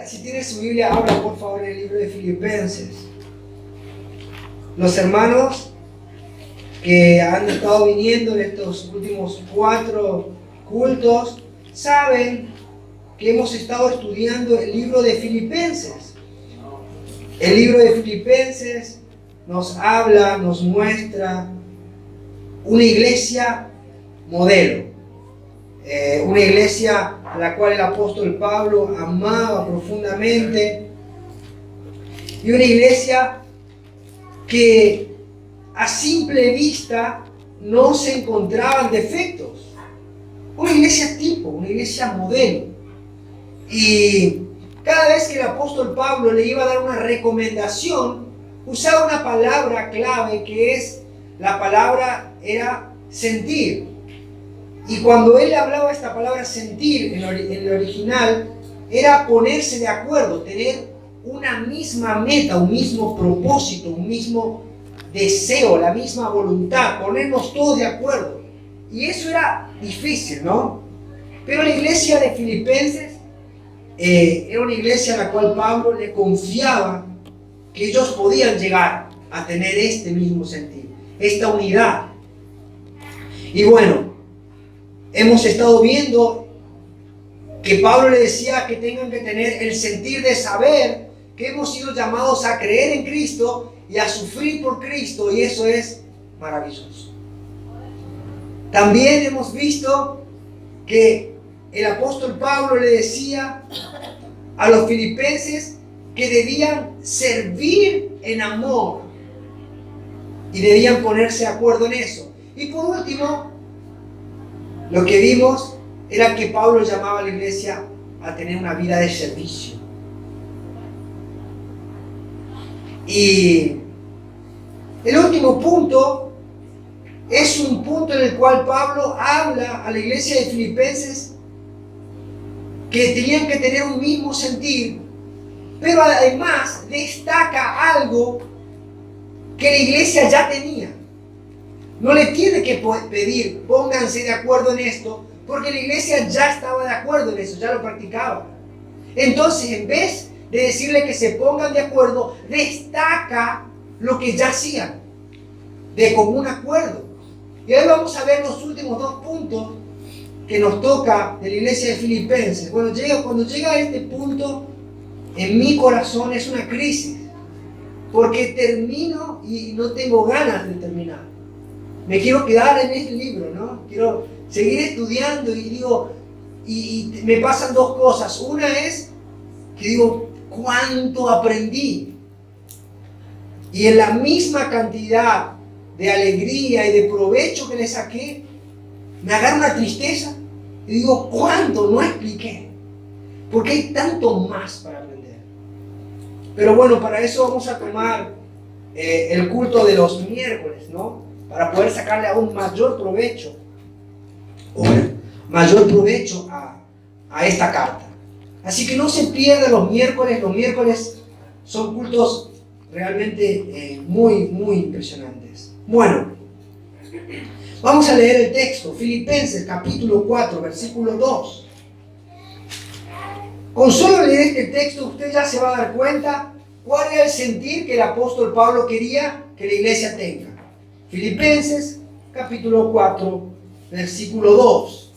si tiene su Biblia, abra por favor el libro de Filipenses. Los hermanos que han estado viniendo en estos últimos 4 cultos saben que hemos estado estudiando el libro de Filipenses. El libro de Filipenses nos habla, nos muestra una iglesia modelo. Una iglesia a la cual el apóstol Pablo amaba profundamente. Y una iglesia que a simple vista no se encontraban defectos. Una iglesia tipo, una iglesia modelo. Y cada vez que el apóstol Pablo le iba a dar una recomendación, usaba una palabra clave que es, la palabra era sentir. Y cuando él hablaba esta palabra sentir en el original, era ponerse de acuerdo, tener una misma meta, un mismo propósito, un mismo deseo, la misma voluntad, ponernos todos de acuerdo. Y eso era difícil, ¿no? Pero la iglesia de Filipenses era una iglesia a la cual Pablo le confiaba que ellos podían llegar a tener este mismo sentir, esta unidad. Y bueno, hemos estado viendo que Pablo le decía que tengan que tener el sentir de saber que hemos sido llamados a creer en Cristo y a sufrir por Cristo, y eso es maravilloso. También hemos visto que el apóstol Pablo le decía a los filipenses que debían servir en amor y debían ponerse de acuerdo en eso. Y por último, lo que vimos era que Pablo llamaba a la iglesia a tener una vida de servicio. Y el último punto es un punto en el cual Pablo habla a la iglesia de Filipenses que tenían que tener un mismo sentir, pero además destaca algo que la iglesia ya tenía. No le tiene que pedir, pónganse de acuerdo en esto, porque la iglesia ya estaba de acuerdo en eso, ya lo practicaba. Entonces, en vez de decirle que se pongan de acuerdo, destaca lo que ya hacían, de común acuerdo. Y ahí vamos a ver los últimos 2 puntos que nos toca de la iglesia de Filipenses. Bueno, cuando llega a este punto, en mi corazón es una crisis, porque termino y no tengo ganas de terminar. Me quiero quedar en este libro, ¿no? Quiero seguir estudiando y digo, y me pasan 2 cosas. Una es que digo, ¿cuánto aprendí? Y en la misma cantidad de alegría y de provecho que le saqué, me agarra una tristeza y digo, ¿cuánto no expliqué? Porque hay tanto más para aprender. Pero bueno, para eso vamos a tomar el culto de los miércoles, ¿no? Para poder sacarle aún mayor provecho, a esta carta. Así que no se pierdan los miércoles son cultos realmente muy, muy impresionantes. Bueno, vamos a leer el texto, Filipenses capítulo 4, versículo 2. Con solo leer este texto usted ya se va a dar cuenta cuál era el sentir que el apóstol Pablo quería que la iglesia tenga. Filipenses capítulo 4, versículo 2.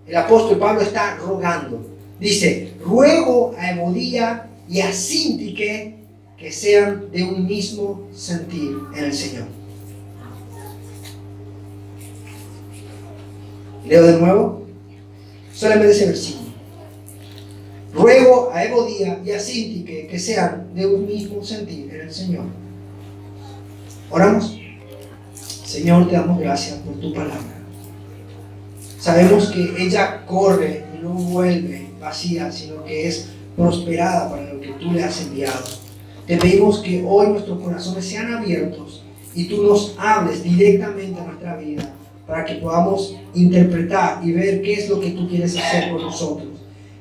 El apóstol Pablo está rogando. Dice, ruego a Evodia y a Síntique que sean de un mismo sentir en el Señor. Leo de nuevo, solamente ese versículo. Ruego a Evodia y a Síntique que sean de un mismo sentir en el Señor. Oramos. Señor, te damos gracias por tu palabra. Sabemos que ella corre y no vuelve vacía, sino que es prosperada para lo que tú le has enviado. Te pedimos que hoy nuestros corazones sean abiertos y tú nos hables directamente a nuestra vida para que podamos interpretar y ver qué es lo que tú quieres hacer con nosotros.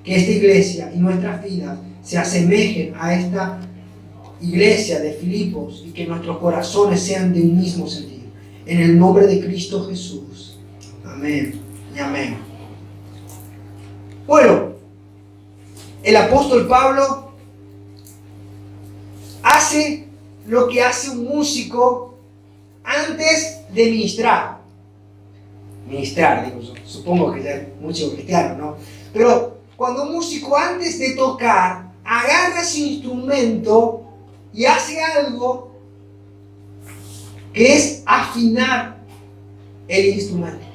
Que esta iglesia y nuestras vidas se asemejen a esta iglesia de Filipos y que nuestros corazones sean de un mismo sentido. En el nombre de Cristo Jesús. Amén y amén. Bueno, el apóstol Pablo hace lo que hace un músico antes de ministrar. Ministrar, digo yo, supongo que ya es músico cristiano, ¿no? Pero cuando un músico antes de tocar agarra su instrumento y hace algo que es afinar el instrumento.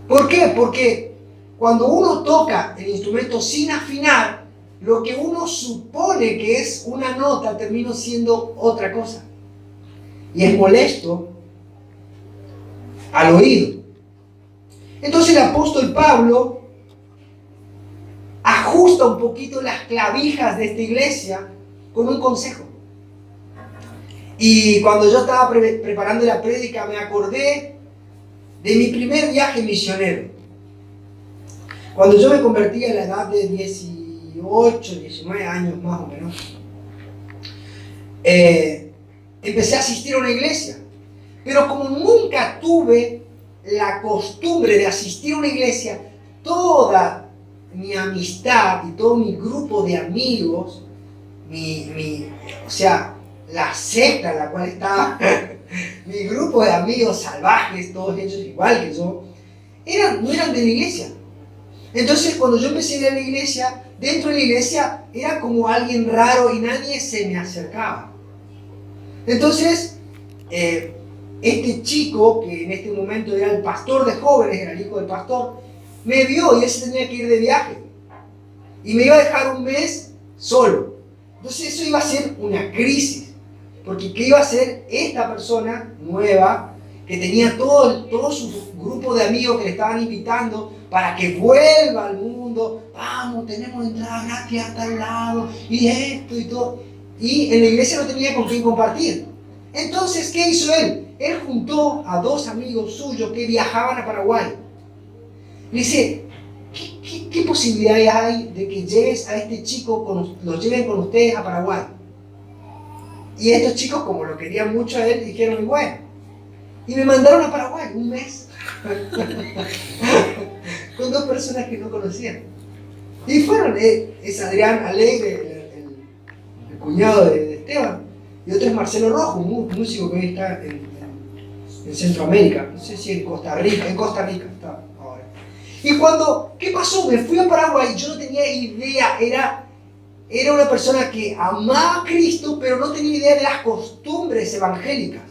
¿Por qué? Porque cuando uno toca el instrumento sin afinar, lo que uno supone que es una nota termina siendo otra cosa. Y es molesto al oído. Entonces el apóstol Pablo ajusta un poquito las clavijas de esta iglesia con un consejo. Y cuando yo estaba preparando la prédica me acordé de mi primer viaje misionero. Cuando yo me convertí a la edad de 18, 19 años más o menos, empecé a asistir a una iglesia. Pero como nunca tuve la costumbre de asistir a una iglesia, toda mi amistad y todo mi grupo de amigos, o sea, la secta en la cual estaba, mi grupo de amigos salvajes, todos ellos igual que yo, no eran de la iglesia. Entonces cuando yo empecé a ir a la iglesia, dentro de la iglesia era como alguien raro y nadie se me acercaba. Entonces, este chico, que en este momento era el pastor de jóvenes, era el hijo del pastor, me vio y él se tenía que ir de viaje. Y me iba a dejar un mes solo. Entonces eso iba a ser una crisis. Porque ¿qué iba a hacer esta persona nueva que tenía todo su grupo de amigos que le estaban invitando para que vuelva al mundo? Vamos, tenemos entrada gratis a tal lado y esto y todo. Y en la iglesia no tenía con quién compartir. Entonces, ¿qué hizo él? Él juntó a 2 amigos suyos que viajaban a Paraguay. Le dice, ¿qué posibilidades hay de que lleves a este chico, los lleven con ustedes a Paraguay? Y estos chicos, como lo querían mucho a él, dijeron, bueno. Y me mandaron a Paraguay un mes. Con 2 personas que no conocían. Y fueron, es Adrián Alegre, el cuñado de Esteban. Y otro es Marcelo Rojo, un músico que hoy está en Centroamérica. No sé si en Costa Rica está ahora. Y ¿qué pasó? Me fui a Paraguay y yo no tenía idea, era una persona que amaba a Cristo, pero no tenía idea de las costumbres evangélicas.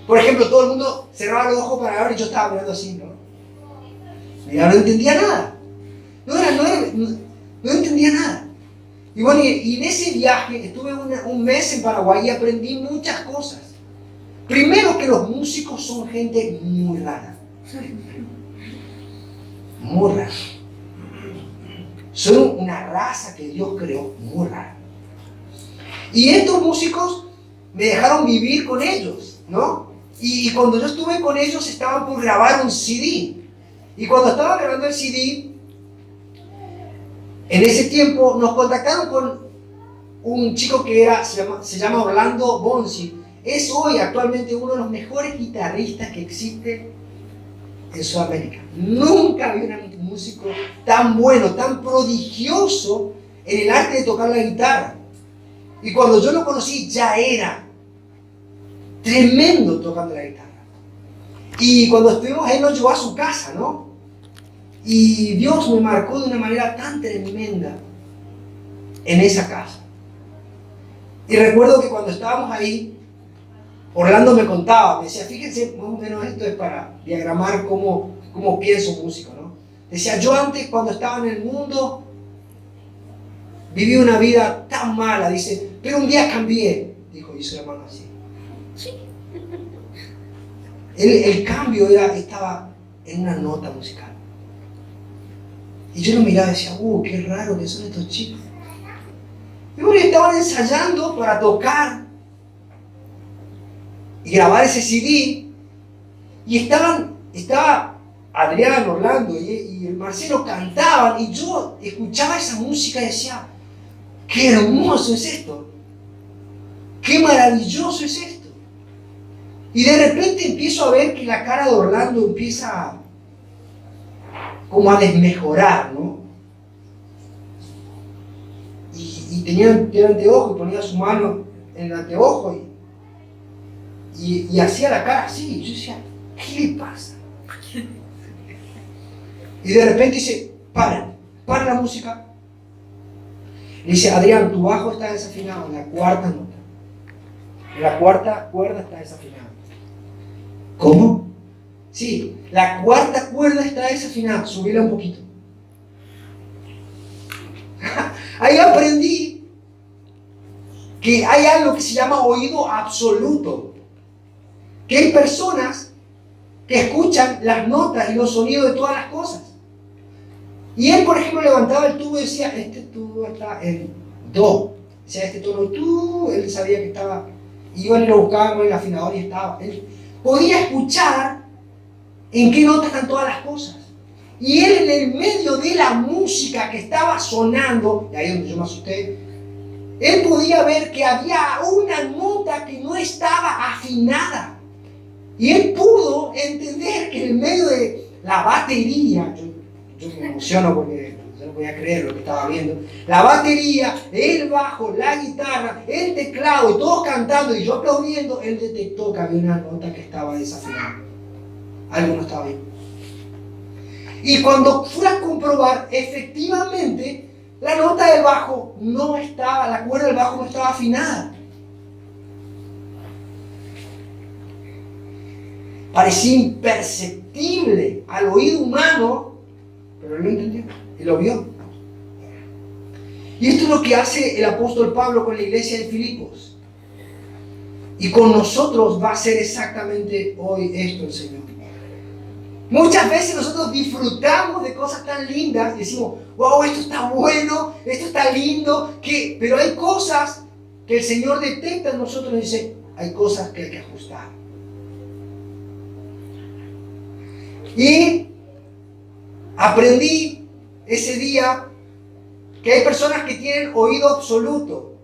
Por ejemplo, todo el mundo cerraba los ojos para ver y yo estaba mirando así, ¿no? Mira, no entendía nada. No entendía nada. Y bueno, y en ese viaje estuve un mes en Paraguay y aprendí muchas cosas. Primero, que los músicos son gente muy rara. Muy rara. Son una raza que Dios creó muy rara. Y estos músicos me dejaron vivir con ellos, ¿no? Y cuando yo estuve con ellos estaban por grabar un CD. Y cuando estaba grabando el CD, en ese tiempo nos contactaron con un chico que se llama Orlando Bonzi. Es hoy actualmente uno de los mejores guitarristas que existe en Sudamérica. Nunca había un músico tan bueno, tan prodigioso en el arte de tocar la guitarra. Y cuando yo lo conocí ya era tremendo tocando la guitarra. Y cuando estuvimos, él nos llevó a su casa, ¿no? Y Dios me marcó de una manera tan tremenda en esa casa. Y recuerdo que cuando estábamos ahí, Orlando me contaba, me decía, fíjense, más o menos esto es para diagramar cómo pienso un músico, ¿no? Decía, yo antes cuando estaba en el mundo, viví una vida tan mala, dice, pero un día cambié, dijo, y su hermano así. El cambio estaba en una nota musical. Y yo lo miraba y decía, qué raro que son estos chicos. Y bueno, estaban ensayando para tocar y grabar ese CD. Y estaba Adrián, Orlando y el Marcelo cantaban. Y yo escuchaba esa música y decía, qué hermoso es esto. Qué maravilloso es esto. Y de repente empiezo a ver que la cara de Orlando empieza como a desmejorar, ¿no? y tenía anteojo y ponía su mano en el anteojo y hacía la cara así. Y yo decía, ¿qué le pasa? Y de repente dice, para la música. Y dice, Adrián, tu bajo está desafinado en la cuarta nota. En la cuarta cuerda está desafinado. ¿Cómo? Sí, la cuarta cuerda está desafinada. Subíla un poquito. Ahí aprendí que hay algo que se llama oído absoluto. Que hay personas que escuchan las notas y los sonidos de todas las cosas. Y él, por ejemplo, levantaba el tubo y decía, este tubo está en do. Decía, este tono tu, él sabía que estaba, iban y lo buscaban con el afinador y estaba. Él podía escuchar en qué nota están todas las cosas. Y él en el medio de la música que estaba sonando, y ahí es donde yo me asusté, él podía ver que había una nota que no estaba afinada. Y él pudo entender que en el medio de la batería, yo me emociono porque yo no podía creer lo que estaba viendo, la batería, el bajo, la guitarra, el teclado y todos cantando y yo aplaudiendo, él detectó que había una nota que estaba desafinada. Algo no estaba bien. Y cuando fue a comprobar, efectivamente, la nota del bajo no estaba, la cuerda del bajo no estaba afinada. Parecía imperceptible al oído humano, pero él lo entendió y lo vio. Y esto es lo que hace el apóstol Pablo con la iglesia de Filipos. Y con nosotros va a ser exactamente hoy esto el Señor. Muchas veces nosotros disfrutamos de cosas tan lindas y decimos, wow, esto está bueno, esto está lindo, pero hay cosas que el Señor detecta en nosotros y dice, hay cosas que hay que ajustar. Y aprendí ese día que hay personas que tienen oído absoluto.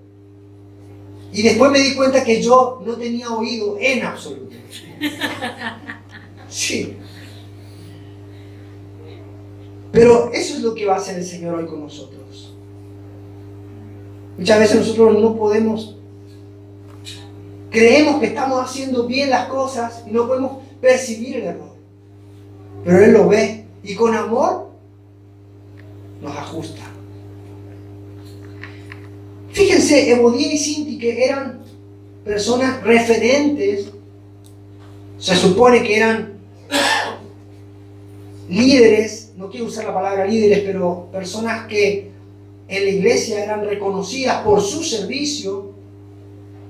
Y después me di cuenta que yo no tenía oído en absoluto. Sí. Pero eso es lo que va a hacer el Señor hoy con nosotros. Muchas veces nosotros no podemos, creemos que estamos haciendo bien las cosas y no podemos percibir el error. Pero Él lo ve y con amor nos ajusta. Fíjense, Evodia y Sintique eran personas referentes, se supone que eran líderes, no quiero usar la palabra líderes, pero personas que en la iglesia eran reconocidas por su servicio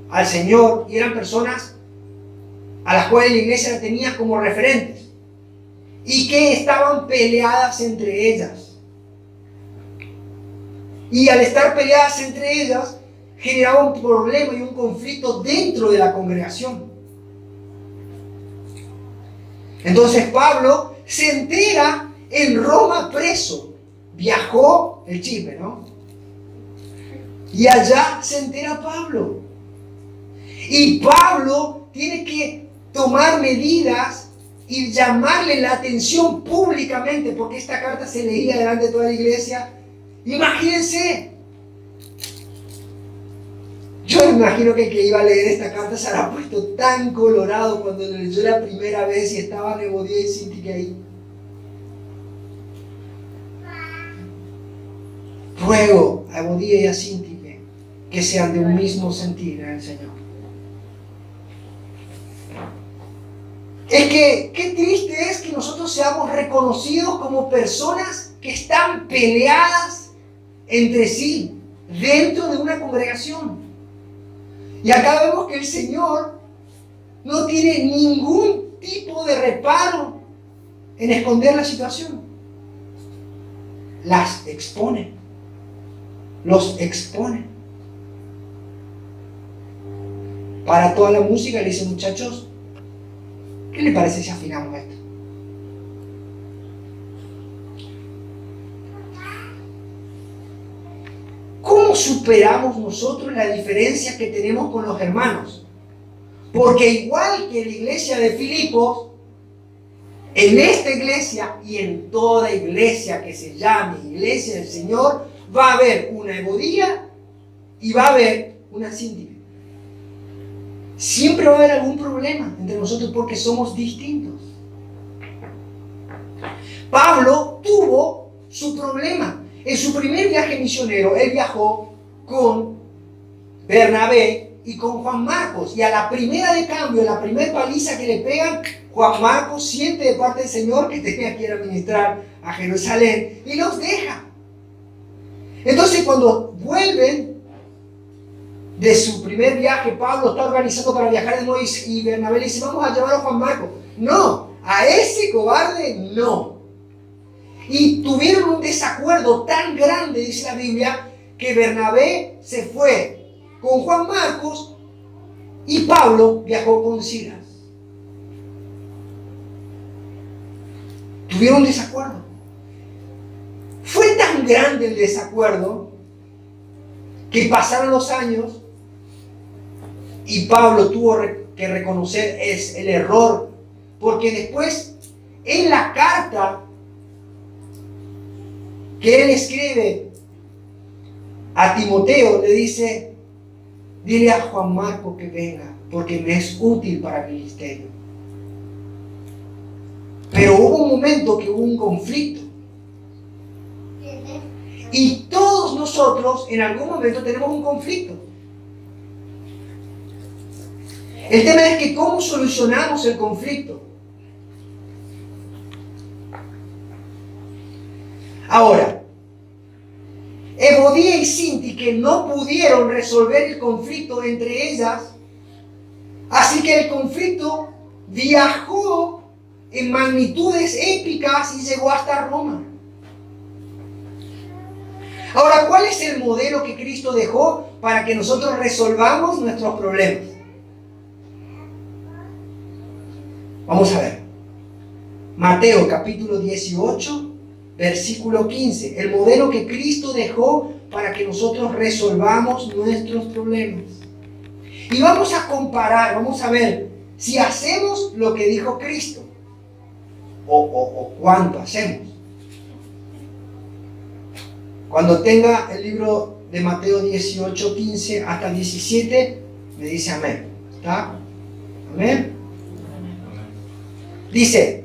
al Señor y eran personas a las cuales la iglesia tenía como referentes y que estaban peleadas entre ellas. Y al estar peleadas entre ellas, generaba un problema y un conflicto dentro de la congregación. Entonces Pablo se entera en Roma preso. Viajó el chisme, ¿no? Y allá se entera Pablo. Y Pablo tiene que tomar medidas y llamarle la atención públicamente, porque esta carta se leía delante de toda la iglesia. Imagínense. Yo me imagino que el que iba a leer esta carta se habrá puesto tan colorado cuando lo leyó la primera vez y estaban Evodia y Sintique ahí. Ruego a Evodia y a Sintique que sean de un mismo sentir en el Señor. Es que qué triste es que nosotros seamos reconocidos como personas que están peleadas entre sí dentro de una congregación. Y acá vemos que el Señor no tiene ningún tipo de reparo en esconder la situación. Las expone. Los expone. Para toda la música le dice, muchachos, ¿qué le parece si afinamos esto? ¿Cómo superamos nosotros la diferencia que tenemos con los hermanos? Porque igual que en la iglesia de Filipos, en esta iglesia y en toda iglesia que se llame iglesia del Señor, va a haber una Evodia y va a haber una síntide. Siempre va a haber algún problema entre nosotros porque somos distintos. Pablo tuvo su problema. En su primer viaje misionero, él viajó con Bernabé y con Juan Marcos. Y a la primera de cambio, la primera paliza que le pegan, Juan Marcos siente de parte del Señor que tenía que ir a ministrar a Jerusalén y los deja. Entonces cuando vuelven de su primer viaje, Pablo está organizando para viajar de nuevo y Bernabé le dice, vamos a llevar a Juan Marcos. No, a ese cobarde no. Y tuvieron un desacuerdo tan grande, dice la Biblia, que Bernabé se fue con Juan Marcos y Pablo viajó con Silas. Tuvieron un desacuerdo. Fue tan grande el desacuerdo que pasaron los años y Pablo tuvo que reconocer el error, porque después en la carta que él escribe a Timoteo le dice, dile a Juan Marcos que venga porque me es útil para el ministerio. Pero hubo un momento que hubo un conflicto. Y todos nosotros en algún momento tenemos un conflicto. El tema es que cómo solucionamos el conflicto. Ahora, Evodía y Sinti que no pudieron resolver el conflicto entre ellas, así que el conflicto viajó en magnitudes épicas y llegó hasta Roma. Ahora, ¿cuál es el modelo que Cristo dejó para que nosotros resolvamos nuestros problemas? Vamos a ver. Mateo capítulo 18, versículo 15. El modelo que Cristo dejó para que nosotros resolvamos nuestros problemas. Y vamos a comparar, vamos a ver si hacemos lo que dijo Cristo o cuánto hacemos. Cuando tenga el libro de Mateo 18, 15 hasta 17, me dice amén. ¿Está? Amén. Dice,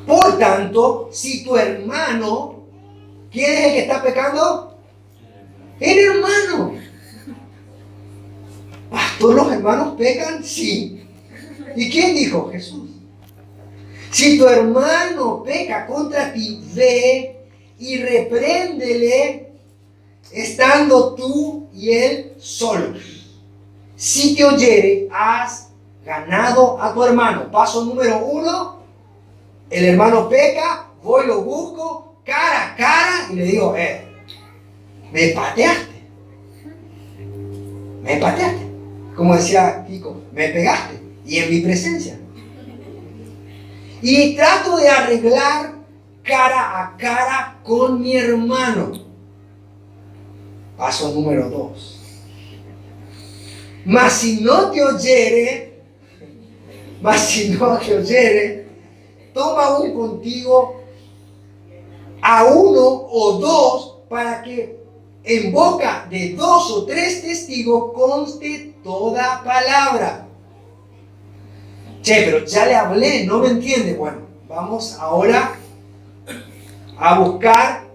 por tanto, si tu hermano, ¿quién es el que está pecando? El hermano. ¿Pastor, los hermanos pecan? Sí. ¿Y quién dijo? Jesús. Si tu hermano peca contra ti, ve y repréndele estando tú y él solos. Si te oyere, has ganado a tu hermano. Paso número 1, el hermano peca, voy, lo busco, cara a cara, y le digo, me pateaste. Me pateaste. Como decía Kiko, me pegaste. Y en mi presencia. Y trato de arreglar cara a cara con mi hermano. Paso número 2. Mas si no te oyere, toma un contigo a 1 o 2 para que en boca de 2 o 3 testigos conste toda palabra. Che, pero ya le hablé, no me entiende. Bueno, vamos ahora a buscar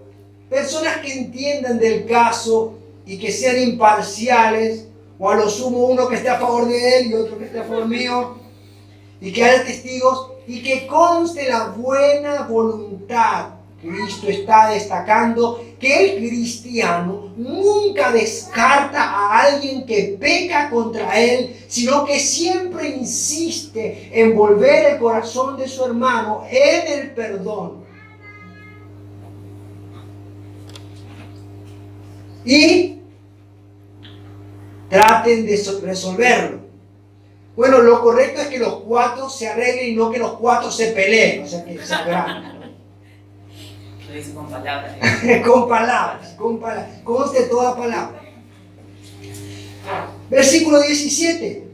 personas que entiendan del caso y que sean imparciales, o a lo sumo uno que esté a favor de él y otro que esté a favor mío, y que haya testigos y que conste la buena voluntad. Cristo está destacando que el cristiano nunca descarta a alguien que peca contra él, sino que siempre insiste en volver el corazón de su hermano en el perdón. Y traten de resolverlo. Bueno, lo correcto es que los 4 se arreglen y no que los 4 se peleen, o sea que se agraven. Lo dice con palabras. con palabras, conste toda palabra. Versículo 17.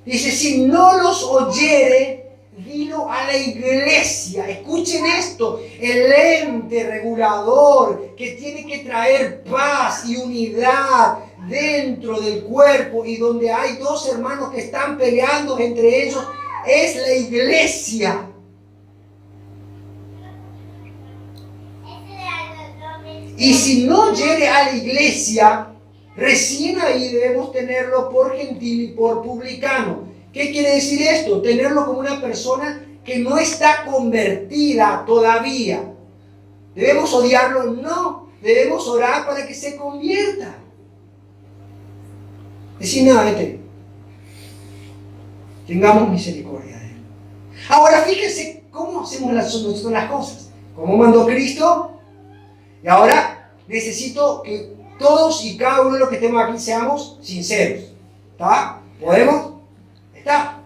Dice, si no los oyere, dilo a la iglesia. Escuchen esto, el ente regulador que tiene que traer paz y unidad dentro del cuerpo, y donde hay dos hermanos que están peleando entre ellos, es la iglesia. Y si no llegue a la iglesia, recién ahí debemos tenerlo por gentil y por publicano. ¿Qué quiere decir esto? Tenerlo como una persona que no está convertida todavía. ¿Debemos odiarlo? No. Debemos orar para que se convierta. Decir, nada, vete. Tengamos misericordia de él. Ahora fíjense cómo hacemos nosotros las cosas. ¿Cómo mandó Cristo? Y ahora necesito que todos y cada uno de los que estemos aquí seamos sinceros. ¿Está? ¿Podemos? ¿Está?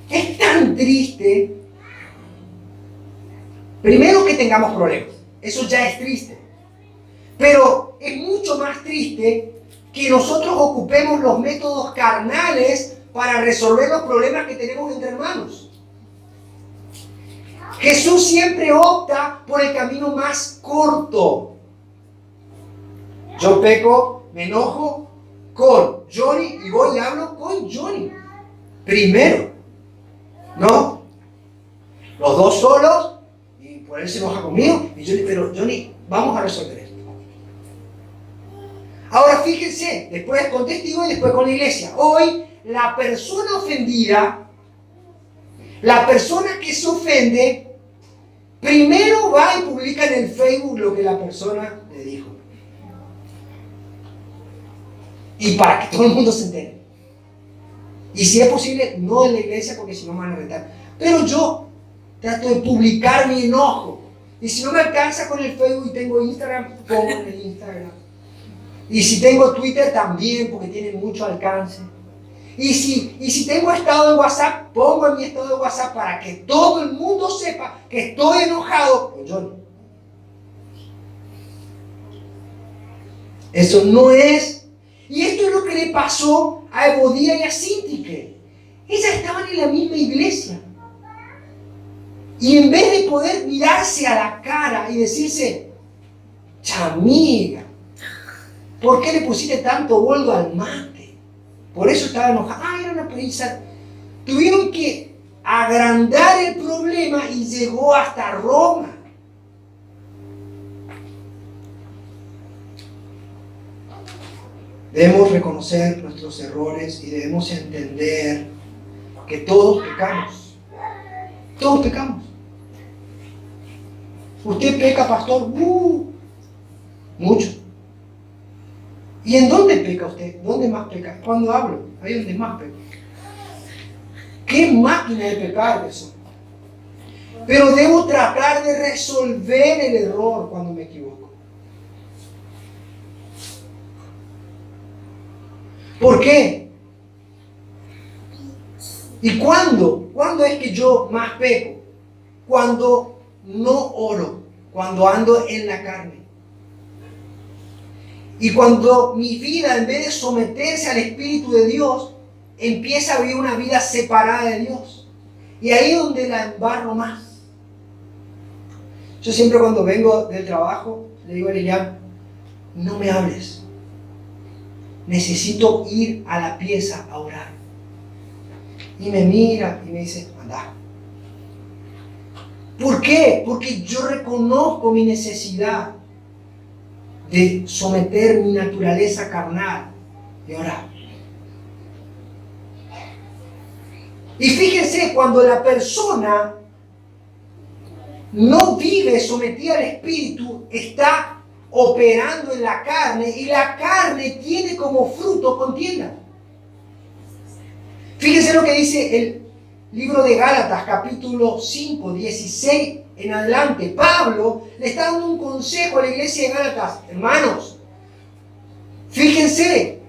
Es tan triste. Primero que tengamos problemas. Eso ya es triste. Pero es mucho más triste que nosotros ocupemos los métodos carnales para resolver los problemas que tenemos entre hermanos. Jesús siempre opta por el camino más corto. Yo peco, me enojo con Johnny y voy y hablo con Johnny. Primero. ¿No? Los dos solos y por él se enoja conmigo. Y Johnny, pero Johnny, vamos a resolver esto. Ahora fíjense, después con testigo y después con la iglesia. Hoy la persona ofendida, la persona que se ofende, primero va y publica en el Facebook lo que la persona le dijo. Y para que todo el mundo se entere. Y si es posible, no en la iglesia porque si no me van a retar. Pero yo trato de publicar mi enojo. Y si no me alcanza con el Facebook y tengo Instagram, pongo en el Instagram. Y si tengo Twitter también porque tiene mucho alcance. Y si tengo estado de WhatsApp, pongo en mi estado de WhatsApp para que todo el mundo sepa que estoy enojado con Johnny. Eso no es. Y esto es lo que le pasó a Evodía y a Sintique. Ellas estaban en la misma iglesia. Y en vez de poder mirarse a la cara y decirse, chamiga, ¿por qué le pusiste tanto boldo al mate? Por eso estaba enojada. Ah, era una prensa. Tuvieron que agrandar el problema y llegó hasta Roma. Debemos reconocer nuestros errores y debemos entender que todos pecamos. Todos pecamos. ¿Usted peca, pastor? Mucho. ¿Y en dónde peca usted? ¿Dónde más peca? Cuando hablo, ahí es donde más peca. ¿Qué máquina de pecar que soy? Pero debo tratar de resolver el error cuando me equivoco. ¿Por qué? ¿Y cuándo? ¿Cuándo es que yo más peco? Cuando no oro, cuando ando en la carne. Y cuando mi vida, en vez de someterse al Espíritu de Dios, empieza a vivir una vida separada de Dios. Y ahí es donde la embarro más. Yo siempre cuando vengo del trabajo, le digo a Lilian, no me hables. Necesito ir a la pieza a orar. Y me mira y me dice, anda. ¿Por qué? Porque yo reconozco mi necesidad de someter mi naturaleza carnal y orar. Y fíjense, cuando la persona no vive sometida al Espíritu, está operando en la carne y la carne tiene como fruto contienda. Fíjense lo que dice el libro de Gálatas, capítulo 5, 16 en adelante. Pablo le está dando un consejo a la iglesia de Gálatas. Hermanos, fíjense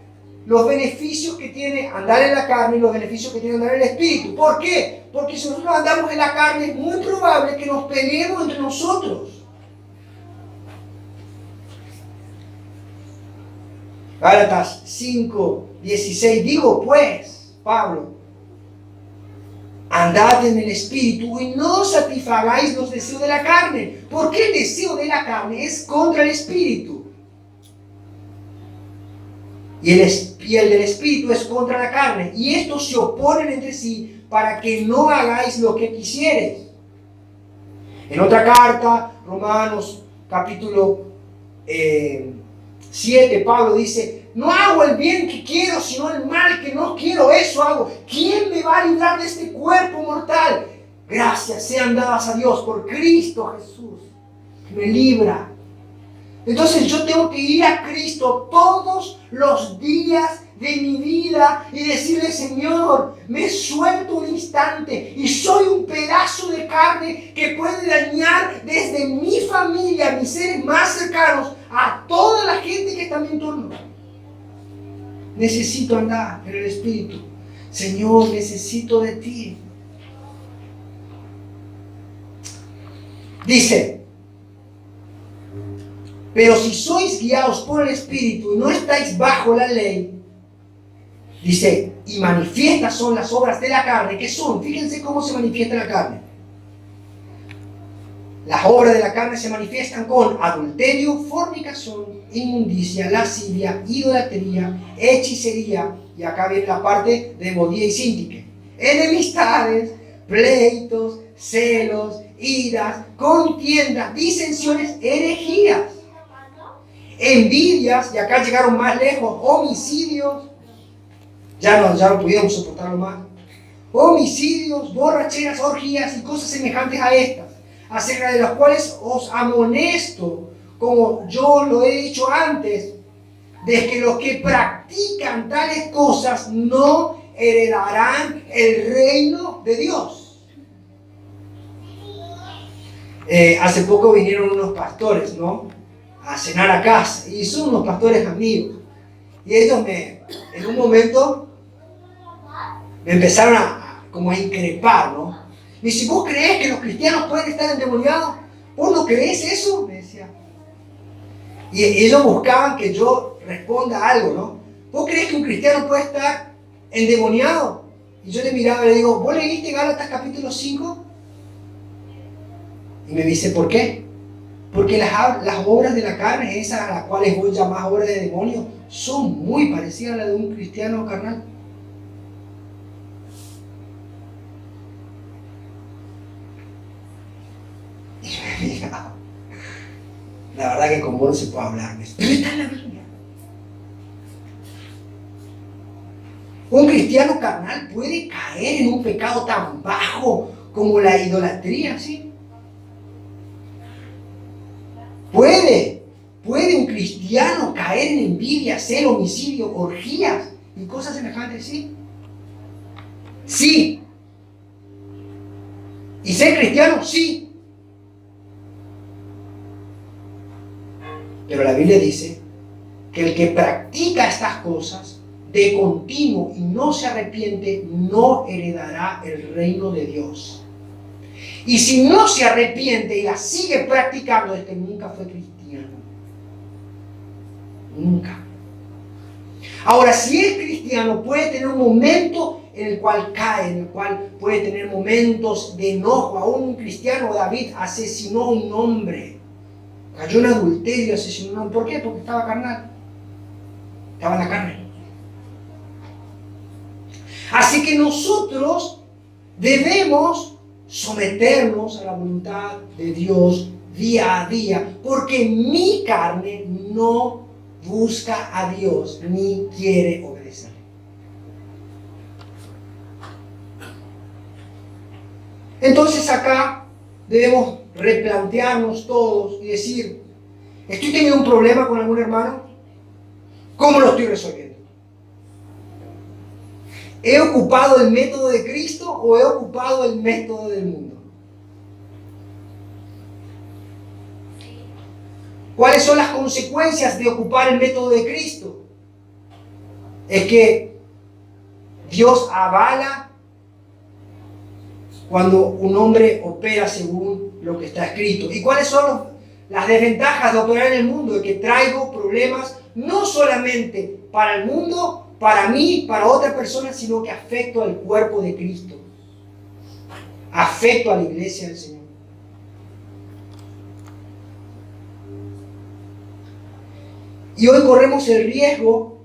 los beneficios que tiene andar en la carne y los beneficios que tiene andar en el Espíritu. ¿Por qué? Porque si nosotros andamos en la carne es muy probable que nos peleemos entre nosotros. Gálatas 5, 16. Digo pues, Pablo, andad en el Espíritu y no satisfagáis los deseos de la carne, porque el deseo de la carne es contra el Espíritu. Y el del Espíritu es contra la carne. Y estos se oponen entre sí para que no hagáis lo que quisiereis. En otra carta, Romanos capítulo 7, Pablo dice: no hago el bien que quiero, sino el mal que no quiero, eso hago. ¿Quién me va a librar de este cuerpo mortal? Gracias sean dadas a Dios por Cristo Jesús, que me libra. Entonces yo tengo que ir a Cristo todos los días de mi vida y decirle: Señor, me suelto un instante y soy un pedazo de carne que puede dañar desde mi familia, mis seres más cercanos, a toda la gente que está en mi entorno. Necesito andar en el Espíritu. Señor, necesito de ti. Dice: pero si sois guiados por el Espíritu y no estáis bajo la ley, dice, y manifiestas son las obras de la carne. ¿Qué son? Fíjense cómo se manifiesta la carne. Las obras de la carne se manifiestan con adulterio, fornicación, inmundicia, lascivia, idolatría, hechicería, y acá viene la parte de modía y síntique, enemistades, pleitos, celos, iras, contiendas, disensiones, herejías, envidias, y acá llegaron más lejos, homicidios, ya no pudieron soportarlo más, homicidios, borracheras, orgías y cosas semejantes a estas, acerca de las cuales os amonesto, como yo lo he dicho antes, de que los que practican tales cosas no heredarán el reino de Dios. Hace poco vinieron unos pastores, ¿no?, a cenar a casa, y son unos pastores amigos, y ellos en un momento me empezaron como a increpar, ¿no? Me dice: ¿vos creés que los cristianos pueden estar endemoniados? ¿Vos no creés eso? Me decía. Y ellos buscaban que yo responda algo, ¿no? ¿Vos creés que un cristiano puede estar endemoniado? Y yo le miraba y le digo: ¿vos leíste Gálatas capítulo 5? Y me dice: ¿por qué? Porque las obras de la carne, esas a las cuales vos llamás obras de demonio, son muy parecidas a las de un cristiano carnal. Y me miraba. La verdad que con vos no se puede hablar. Pero está en la Biblia. Un cristiano carnal puede caer en un pecado tan bajo como la idolatría, ¿sí? ¿Puede un cristiano caer en envidia, celo, homicidio, orgías y cosas semejantes? Sí. Sí. ¿Y ser cristiano? Sí. Pero la Biblia dice que el que practica estas cosas de continuo y no se arrepiente, no heredará el reino de Dios. Y si no se arrepiente y la sigue practicando, nunca fue cristiano. Nunca. Ahora, si es cristiano, puede tener un momento en el cual cae, en el cual puede tener momentos de enojo. Aún un cristiano, David, asesinó a un hombre. Cayó en adulterio, asesinó a un hombre. ¿Por qué? Porque estaba carnal. Estaba en la carne. Así que nosotros debemos someternos a la voluntad de Dios día a día, porque mi carne no busca a Dios ni quiere obedecer. Entonces acá debemos replantearnos todos y decir: ¿estoy teniendo un problema con algún hermano? ¿Cómo lo estoy resolviendo? ¿He ocupado el método de Cristo o he ocupado el método del mundo? ¿Cuáles son las consecuencias de ocupar el método de Cristo? Es que Dios avala cuando un hombre opera según lo que está escrito. ¿Y cuáles son las desventajas de operar en el mundo? Es que traigo problemas no solamente para el mundo, para mí, para otra persona, sino que afecto al cuerpo de Cristo. afecto a la iglesia del Señor. Y hoy corremos el riesgo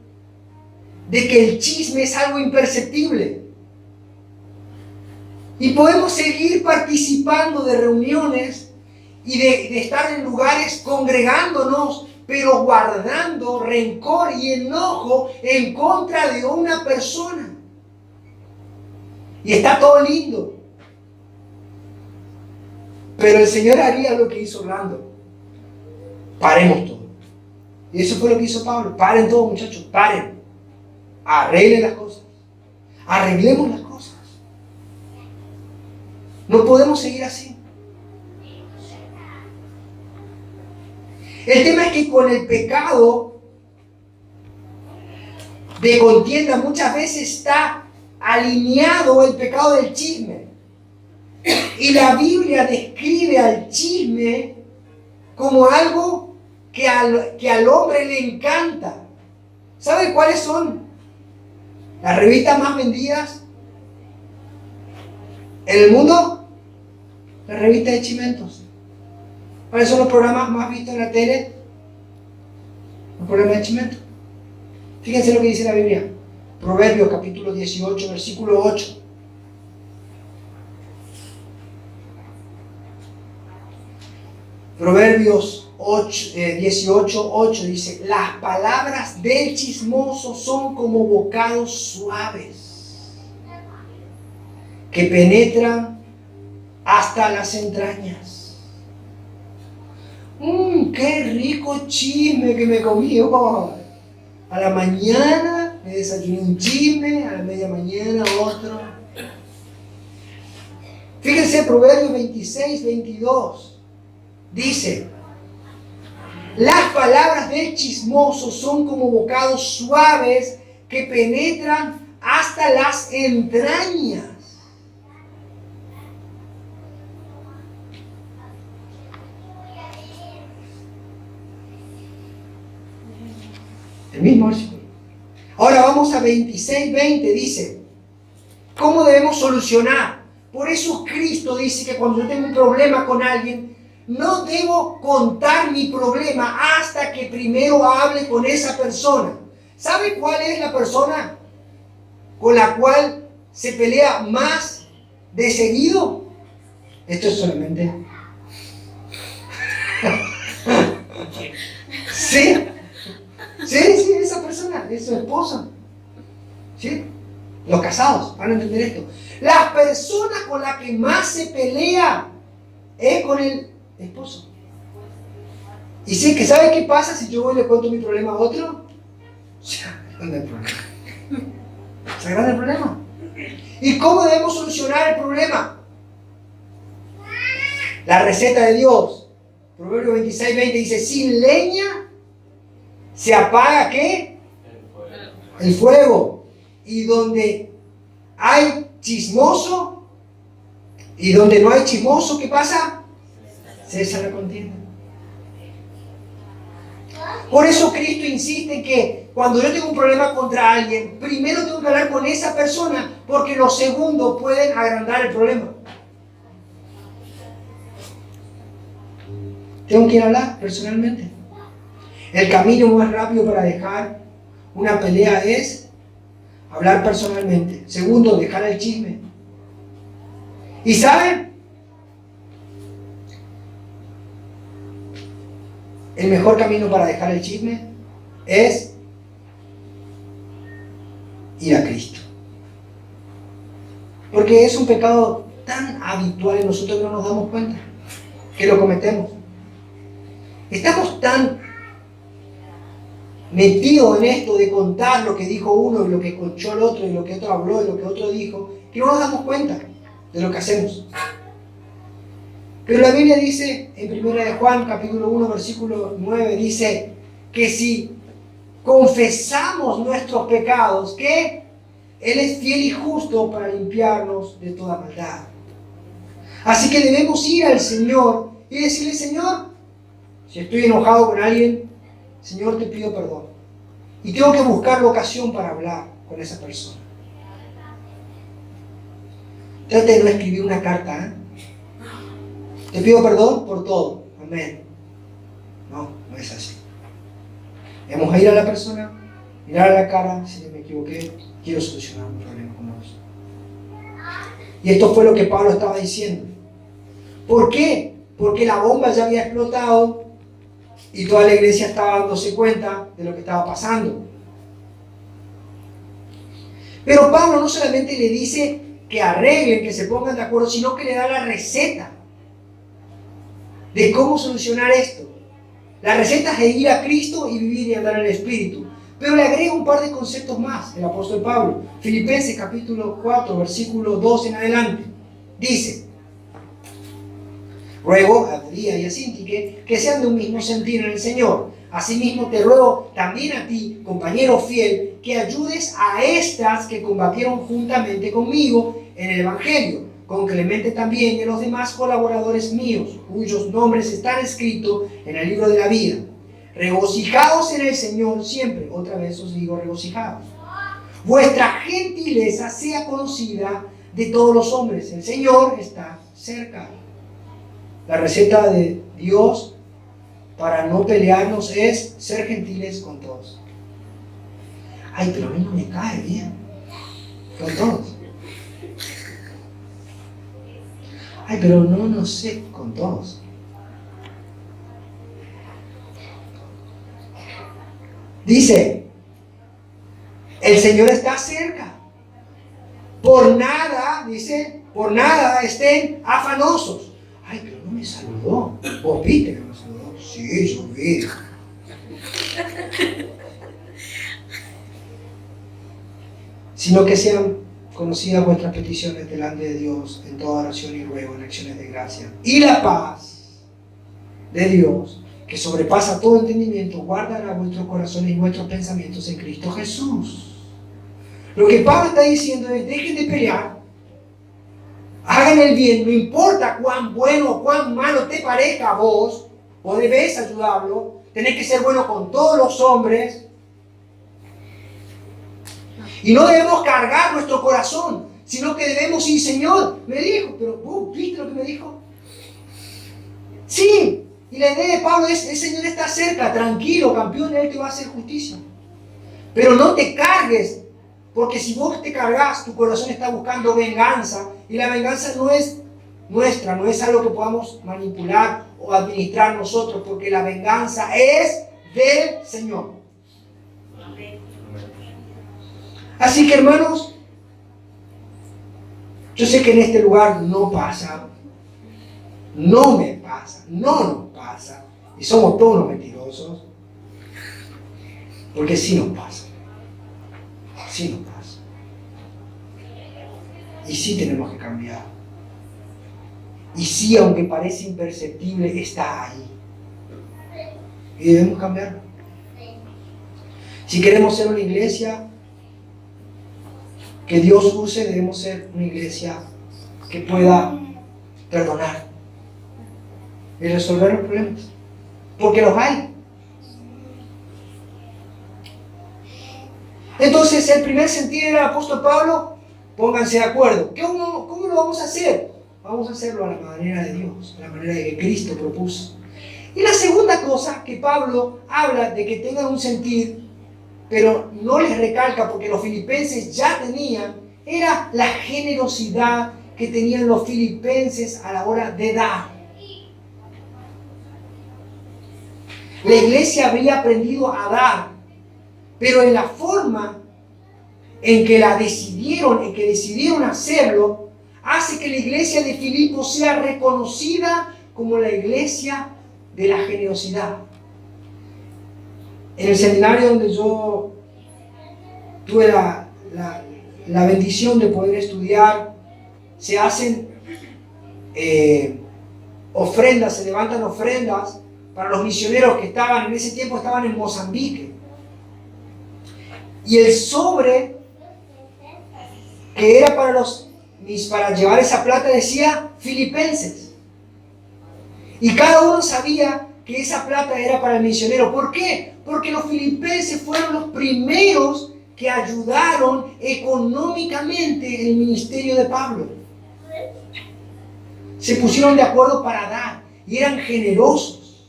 de que el chisme es algo imperceptible. Y podemos seguir participando de reuniones y de estar en lugares congregándonos, pero guardando rencor y enojo en contra de una persona. Y está todo lindo. Pero el Señor haría lo que hizo Orlando. Paremos todo. Y eso fue lo que hizo Pablo. Paren todo, muchachos, paren. Arreglen las cosas. Arreglemos las cosas. No podemos seguir así. El tema es que con el pecado de contienda muchas veces está alineado el pecado del chisme. Y la Biblia describe al chisme como algo que al hombre le encanta. ¿Sabe cuáles son las revistas más vendidas en el mundo? La revista de Chimentos. ¿Cuáles son los programas más vistos en la tele? Los programas de Chimentos. Fíjense lo que dice la Biblia. Proverbios capítulo 18, versículo 8. Proverbios 18, 8 dice: las palabras del chismoso son como bocados suaves que penetran hasta las entrañas. ¡Qué rico chisme que me comí hoy! A la mañana me desayuné un chisme, a la media mañana otro. Fíjense, Proverbios 26, 22. Dice: las palabras del chismoso son como bocados suaves que penetran hasta las entrañas. El mismo versículo. Ahora vamos a 26, 20. Dice: ¿cómo debemos solucionar? Por eso Cristo dice que cuando yo tengo un problema con alguien, no debo contar mi problema hasta que primero hable con esa persona. ¿Sabe cuál es la persona con la cual se pelea más de seguido? Esto es solamente... Sí, esa persona es su esposa. ¿Sí? Los casados van a entender esto. La persona con la que más se pelea es con el esposo. Y sí, que ¿sabe qué pasa si yo voy y le cuento mi problema a otro? Se agranda el problema. Se agranda el problema. ¿Y cómo debemos solucionar el problema? La receta de Dios. Proverbios 26, 20 dice: sin leña se apaga ¿qué? El fuego. Y donde hay chismoso y donde no hay chismoso, ¿qué pasa? Cesa la contienda. Por eso Cristo insiste en que cuando yo tengo un problema contra alguien, primero tengo que hablar con esa persona, porque los segundos pueden agrandar el problema. Tengo que ir a hablar personalmente. El camino más rápido para dejar una pelea es hablar personalmente. Segundo, dejar el chisme. ¿Y saben? El mejor camino para dejar el chisme es ir a Cristo. Porque es un pecado tan habitual en nosotros que no nos damos cuenta que lo cometemos. Estamos tan metidos en esto de contar lo que dijo uno y lo que escuchó el otro y lo que otro habló y lo que otro dijo, que no nos damos cuenta de lo que hacemos. Pero la Biblia dice en 1 de Juan capítulo 1 versículo 9, dice que si confesamos nuestros pecados, que Él es fiel y justo para limpiarnos de toda maldad. Así que debemos ir al Señor y decirle: Señor, si estoy enojado con alguien, Señor, te pido perdón. Y tengo que buscar la ocasión para hablar con esa persona. Trate de no escribir una carta, ¿eh? Te pido perdón por todo. Amén. No, no es así. Vamos a ir a la persona, mirar a la cara, si me equivoqué, quiero solucionar un problema con vos. Y esto fue lo que Pablo estaba diciendo. ¿Por qué? Porque la bomba ya había explotado y toda la iglesia estaba dándose cuenta de lo que estaba pasando. Pero Pablo no solamente le dice que arreglen, que se pongan de acuerdo, sino que le da la receta de cómo solucionar esto. La receta es ir a Cristo y vivir y andar en el Espíritu. Pero le agrega un par de conceptos más el apóstol Pablo. Filipenses capítulo 4, versículo 2 en adelante. Dice: ruego a Evodia y a Síntique que sean de un mismo sentir en el Señor. Asimismo te ruego también a ti, compañero fiel, que ayudes a estas que combatieron juntamente conmigo en el Evangelio, con Clemente también y a los demás colaboradores míos, cuyos nombres están escritos en el libro de la vida. Regocijaos en el Señor siempre. Otra vez os digo, regocijaos. Vuestra gentileza sea conocida de todos los hombres. El Señor está cerca. La receta de Dios para no pelearnos es ser gentiles con todos. Ay, pero a mí no me cae bien con todos. Ay, pero no sé con todos. Dice, el Señor está cerca. Por nada, dice, por nada estén afanosos. Ay, pero no me saludó. ¿Vos viste que me saludó? Sí, yo vi. Sino que sean conocidas vuestras peticiones delante de Dios en toda oración y ruego, en acciones de gracia. Y la paz de Dios, que sobrepasa todo entendimiento, guardará vuestros corazones y vuestros pensamientos en Cristo Jesús. Lo que Pablo está diciendo es: dejen de pelear, hagan el bien, no importa cuán bueno o cuán malo te parezca a vos, vos debés ayudarlo, tenés que ser bueno con todos los hombres. Y no debemos cargar nuestro corazón, sino que debemos ir: Señor, me dijo, pero vos viste lo que me dijo. Sí, y la idea de Pablo es: el Señor está cerca, tranquilo, campeón, Él te va a hacer justicia. Pero no te cargues, porque si vos te cargas, tu corazón está buscando venganza, y la venganza no es nuestra, no es algo que podamos manipular o administrar nosotros, porque la venganza es del Señor. Así que, hermanos, yo sé que en este lugar no pasa, no me pasa, no nos pasa, y somos todos unos mentirosos, porque sí nos pasa, sí nos pasa, y sí tenemos que cambiar, y sí, aunque parece imperceptible, está ahí, y debemos cambiarlo. Si queremos ser una iglesia que Dios use, debemos ser una iglesia que pueda perdonar y resolver los problemas, porque los hay. Entonces, el primer sentir del apóstol Pablo: pónganse de acuerdo. ¿Cómo lo vamos a hacer? Vamos a hacerlo a la manera de Dios, a la manera de que Cristo propuso. Y la segunda cosa que Pablo habla de que tengan un sentir, pero no les recalca porque los filipenses ya tenían, era la generosidad que tenían los filipenses a la hora de dar. La iglesia había aprendido a dar, pero en la forma en que decidieron hacerlo, hace que la iglesia de Filipos sea reconocida como la iglesia de la generosidad. En el seminario donde yo tuve la bendición de poder estudiar, se hacen ofrendas, se levantan ofrendas para los misioneros que estaban, en ese tiempo estaban en Mozambique. Y el sobre que era para llevar esa plata decía Filipenses. Y cada uno sabía que esa plata era para el misionero. ¿Por qué? Porque los filipenses fueron los primeros que ayudaron económicamente el ministerio de Pablo. Se pusieron de acuerdo para dar y eran generosos.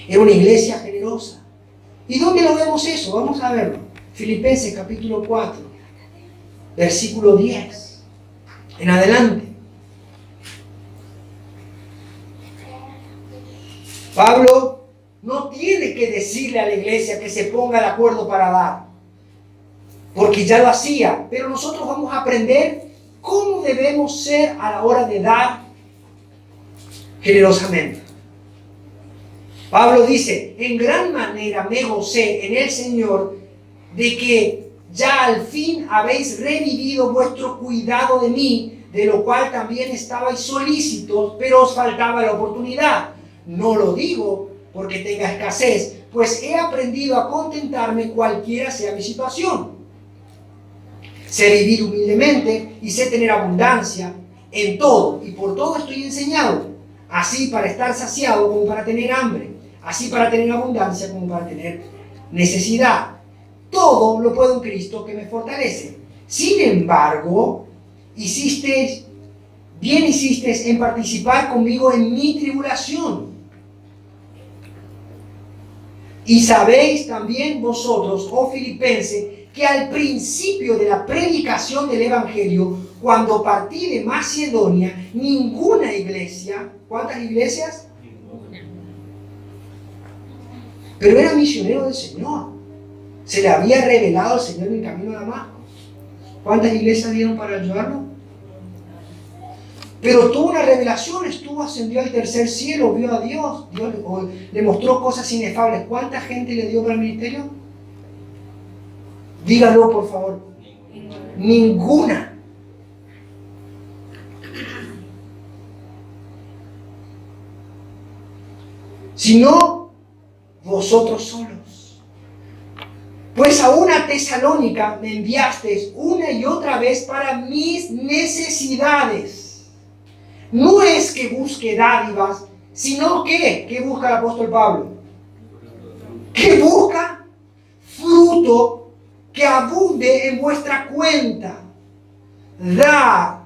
Era una iglesia generosa. ¿Y dónde lo vemos eso? Vamos a verlo. Filipenses capítulo 4, versículo 10 en adelante. Pablo no tiene que decirle a la iglesia que se ponga de acuerdo para dar, porque ya lo hacía, pero nosotros vamos a aprender cómo debemos ser a la hora de dar generosamente. Pablo dice, en gran manera me gocé en el Señor de que ya al fin habéis revivido vuestro cuidado de mí, de lo cual también estabais solícitos, pero os faltaba la oportunidad. No lo digo porque tenga escasez, pues he aprendido a contentarme cualquiera sea mi situación. Sé vivir humildemente y sé tener abundancia en todo, y por todo estoy enseñado, así para estar saciado como para tener hambre, así para tener abundancia como para tener necesidad. Todo lo puedo en Cristo que me fortalece. Sin embargo, hiciste en participar conmigo en mi tribulación. Y sabéis también vosotros, oh filipenses, que al principio de la predicación del Evangelio, cuando partí de Macedonia, ninguna iglesia, ¿cuántas iglesias? Pero era misionero del Señor. Se le había revelado al Señor en el camino de Damasco. ¿Cuántas iglesias dieron para ayudarlo? Pero tuvo una revelación, ascendió al tercer cielo, vio a Dios, Dios le mostró cosas inefables. ¿Cuánta gente le dio para el ministerio? Dígalo, por favor. Ninguna. Sino vosotros solos. Pues a una Tesalónica me enviasteis una y otra vez para mis necesidades. No es que busque dádivas, sino que busca el apóstol Pablo. Que busca fruto que abunde en vuestra cuenta. Dar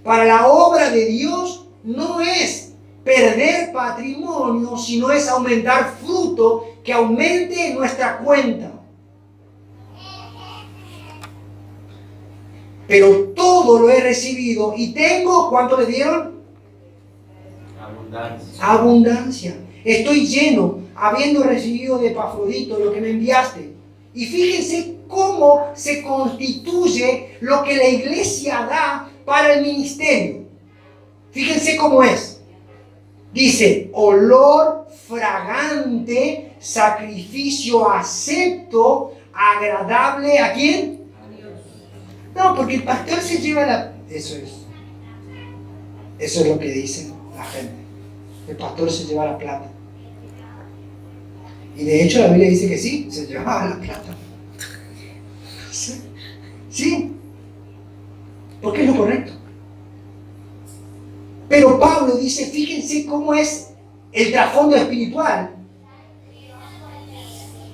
para la obra de Dios no es perder patrimonio, sino es aumentar fruto que aumente en nuestra cuenta. Pero todo lo he recibido y tengo, ¿cuánto le dieron? Abundancia. Estoy lleno, habiendo recibido de Epafrodito lo que me enviaste. Y fíjense cómo se constituye lo que la iglesia da para el ministerio. Fíjense cómo es. Dice, olor fragante, sacrificio acepto, agradable, ¿a quién? A Dios. No, porque el pastor se lleva la... Eso es lo que dice la gente. El pastor se lleva la plata. Y de hecho la Biblia dice que sí, se llevaba la plata. Sí. Porque es lo correcto. Pero Pablo dice, fíjense cómo es el trasfondo espiritual.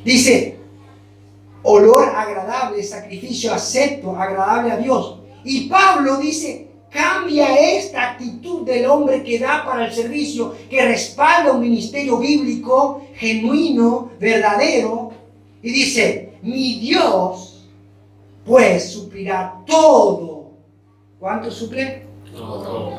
Dice, olor agradable, sacrificio acepto, agradable a Dios. Y Pablo dice, cambia esta actitud del hombre que da para el servicio, que respalda un ministerio bíblico, genuino, verdadero. Y dice, mi Dios, pues, suplirá todo. ¿Cuánto suple? Todo.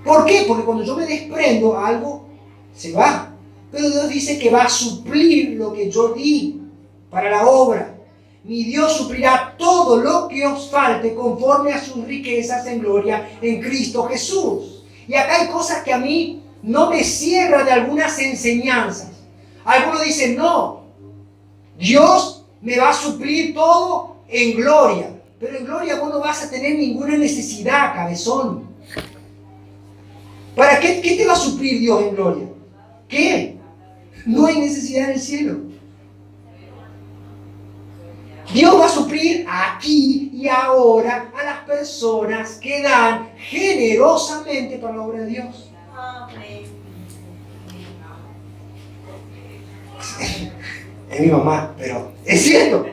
¿Por qué? Porque cuando yo me desprendo, algo se va. Pero Dios dice que va a suplir lo que yo di para la obra. Mi Dios suplirá todo lo que os falte conforme a sus riquezas en gloria en Cristo Jesús. Y acá hay cosas que a mí no me cierran de algunas enseñanzas. Algunos dicen, no, Dios me va a suplir todo en gloria. Pero en gloria vos no vas a tener ninguna necesidad, cabezón. ¿Para qué? ¿Qué te va a suplir Dios en gloria? ¿Qué? No hay necesidad en el cielo. Dios va a suplir aquí y ahora a las personas que dan generosamente para la obra de Dios. Es mi mamá, pero es cierto.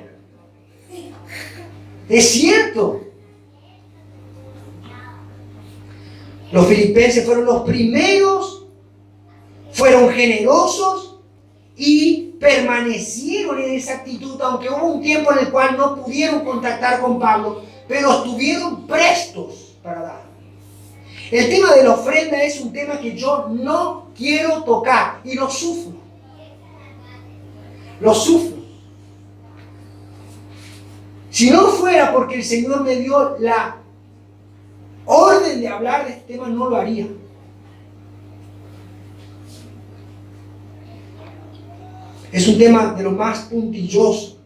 Es cierto. Los filipenses fueron los primeros, fueron generosos y permanecieron en esa actitud, aunque hubo un tiempo en el cual no pudieron contactar con Pablo, pero estuvieron prestos para dar. El tema de la ofrenda es un tema que yo no quiero tocar y lo sufro. Lo sufro. Si no fuera porque el Señor me dio la orden de hablar de este tema, no lo haría. Es un tema de lo más puntilloso.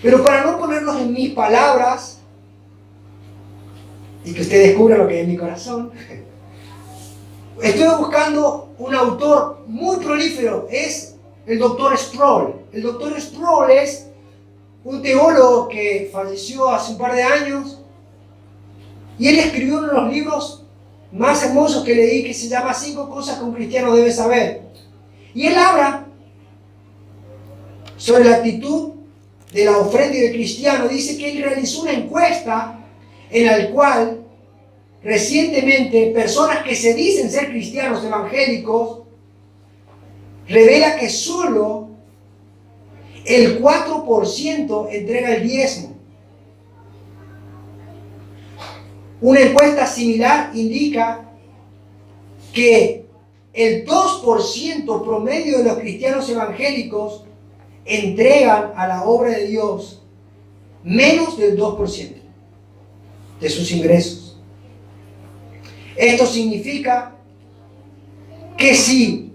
Pero para no ponerlos en mis palabras y que usted descubra lo que hay en mi corazón, estoy buscando un autor muy prolífero. Es el Dr. Sproul. El Dr. Sproul es un teólogo que falleció hace un par de años y él escribió uno de los libros más hermosos que leí, que se llama 5 cosas que un cristiano debe saber. Y él habla sobre la actitud de la ofrenda y del cristiano. Dice que él realizó una encuesta en la cual recientemente personas que se dicen ser cristianos evangélicos revela que solo el 4% entrega el diezmo. Una encuesta similar indica que el 2% promedio de los cristianos evangélicos entregan a la obra de Dios menos del 2% de sus ingresos. Esto significa que si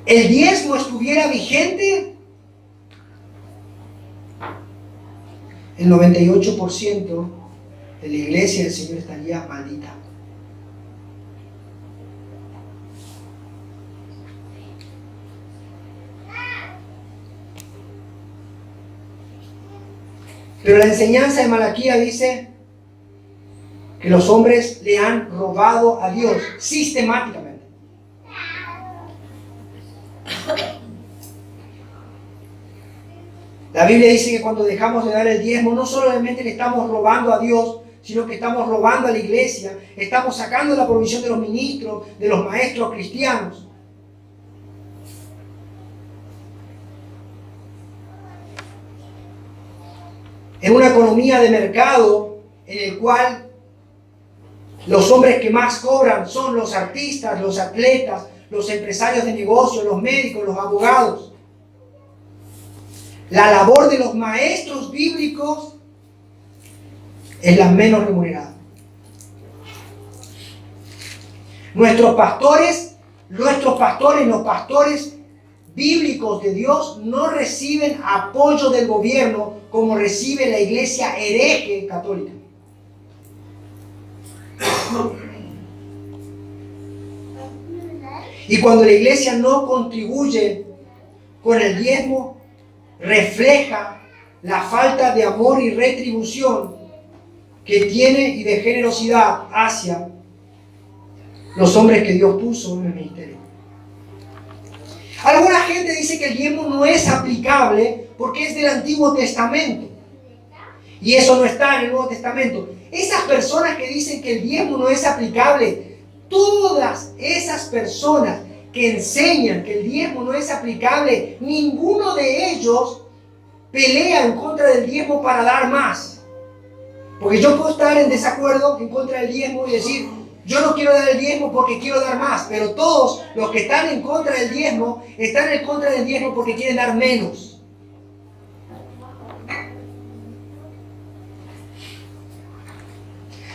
el diezmo estuviera vigente, el 98% de la iglesia del Señor estaría maldita. Pero la enseñanza de Malaquías dice que los hombres le han robado a Dios sistemáticamente. La Biblia dice que cuando dejamos de dar el diezmo, no solamente le estamos robando a Dios, sino que estamos robando a la iglesia, estamos sacando la provisión de los ministros, de los maestros cristianos. En una economía de mercado en el cual los hombres que más cobran son los artistas, los atletas, los empresarios de negocios, los médicos, los abogados. La labor de los maestros bíblicos es la menos remunerada. Los pastores, los pastores bíblicos de Dios no reciben apoyo del gobierno como recibe la iglesia hereje católica. Y cuando la iglesia no contribuye con el diezmo, refleja la falta de amor y retribución que tiene y de generosidad hacia los hombres que Dios puso en el ministerio. Alguna gente dice que el diezmo no es aplicable porque es del Antiguo Testamento. Y eso no está en el Nuevo Testamento. Esas personas que dicen que el diezmo no es aplicable, todas esas personas que enseñan que el diezmo no es aplicable, ninguno de ellos pelea en contra del diezmo para dar más. Porque yo puedo estar en desacuerdo en contra del diezmo y decir, yo no quiero dar el diezmo porque quiero dar más, pero todos los que están en contra del diezmo están en contra del diezmo porque quieren dar menos.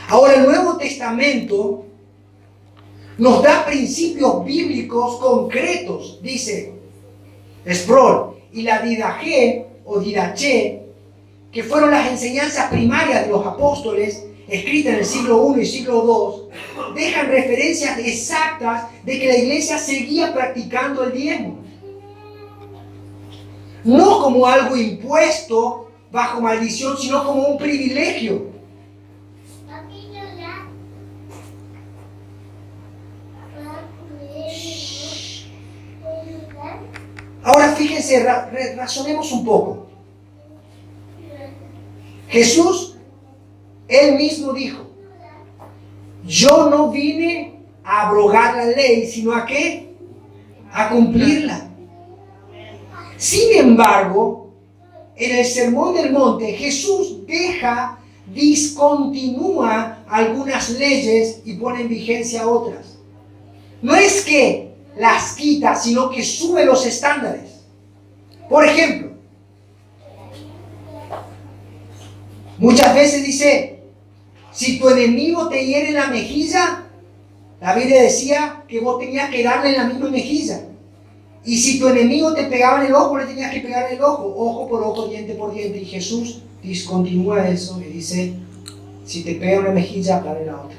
Ahora, el Nuevo Testamento nos da principios bíblicos concretos, dice Sproul, y la didaché o didaché, que fueron las enseñanzas primarias de los apóstoles, escritas en el siglo I y siglo II, dejan referencias exactas de que la iglesia seguía practicando el diezmo. No como algo impuesto bajo maldición, sino como un privilegio. Ahora fíjense, razonemos un poco. Jesús, Él mismo dijo, yo no vine a abrogar la ley, sino ¿a qué? A cumplirla. Sin embargo, en el Sermón del Monte, Jesús discontinúa algunas leyes y pone en vigencia otras. No es que las quita, sino que sube los estándares. Por ejemplo, muchas veces dice, si tu enemigo te hiere en la mejilla, la Biblia decía que vos tenías que darle en la misma mejilla. Y si tu enemigo te pegaba en el ojo, le tenías que pegar en el ojo por ojo, diente por diente. Y Jesús discontinúa eso y dice, si te pega una mejilla, dale la otra.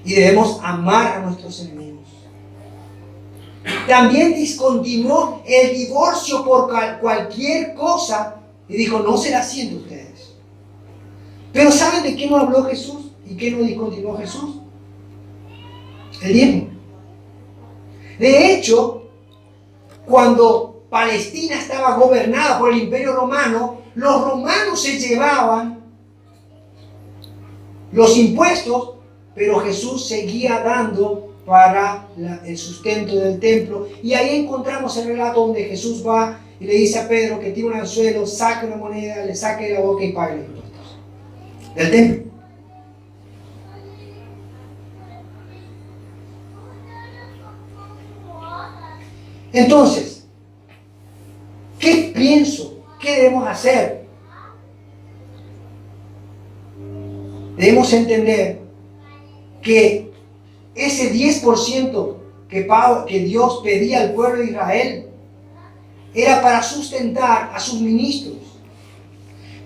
Y debemos amar a nuestros enemigos. También discontinuó el divorcio por cualquier cosa y dijo, no se la haciendo ustedes. Pero ¿saben de qué no habló Jesús y qué no discontinuó Jesús? El diezmo. De hecho, cuando Palestina estaba gobernada por el Imperio Romano, los romanos se llevaban los impuestos, pero Jesús seguía dando para el sustento del templo. Y ahí encontramos el relato donde Jesús va y le dice a Pedro que tiene un anzuelo, saque una moneda, le saque de la boca y pague los impuestos del templo. Entonces, ¿qué pienso? ¿Qué debemos hacer? Debemos entender que ese 10% que Dios pedía al pueblo de Israel era para sustentar a sus ministros.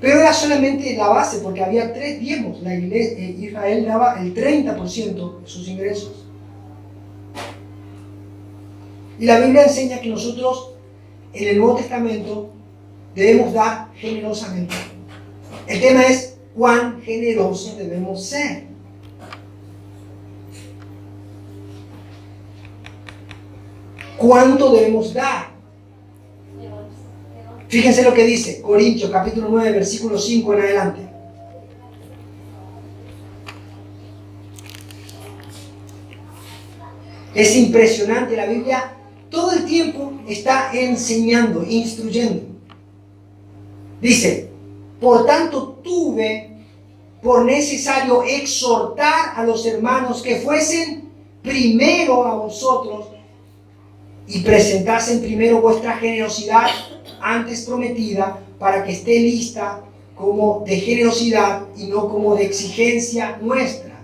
Pero era solamente la base, porque había 3 diezmos. La iglesia, Israel daba el 30% de sus ingresos. Y la Biblia enseña que nosotros en el Nuevo Testamento debemos dar generosamente. El tema es cuán generosos debemos ser. ¿Cuánto debemos dar? Fíjense lo que dice Corintios capítulo 9, versículo 5 en adelante. Es impresionante, la Biblia todo el tiempo está enseñando, instruyendo. Dice, por tanto tuve por necesario exhortar a los hermanos que fuesen primero a vosotros y presentasen primero vuestra generosidad antes prometida, para que esté lista como de generosidad y no como de exigencia nuestra.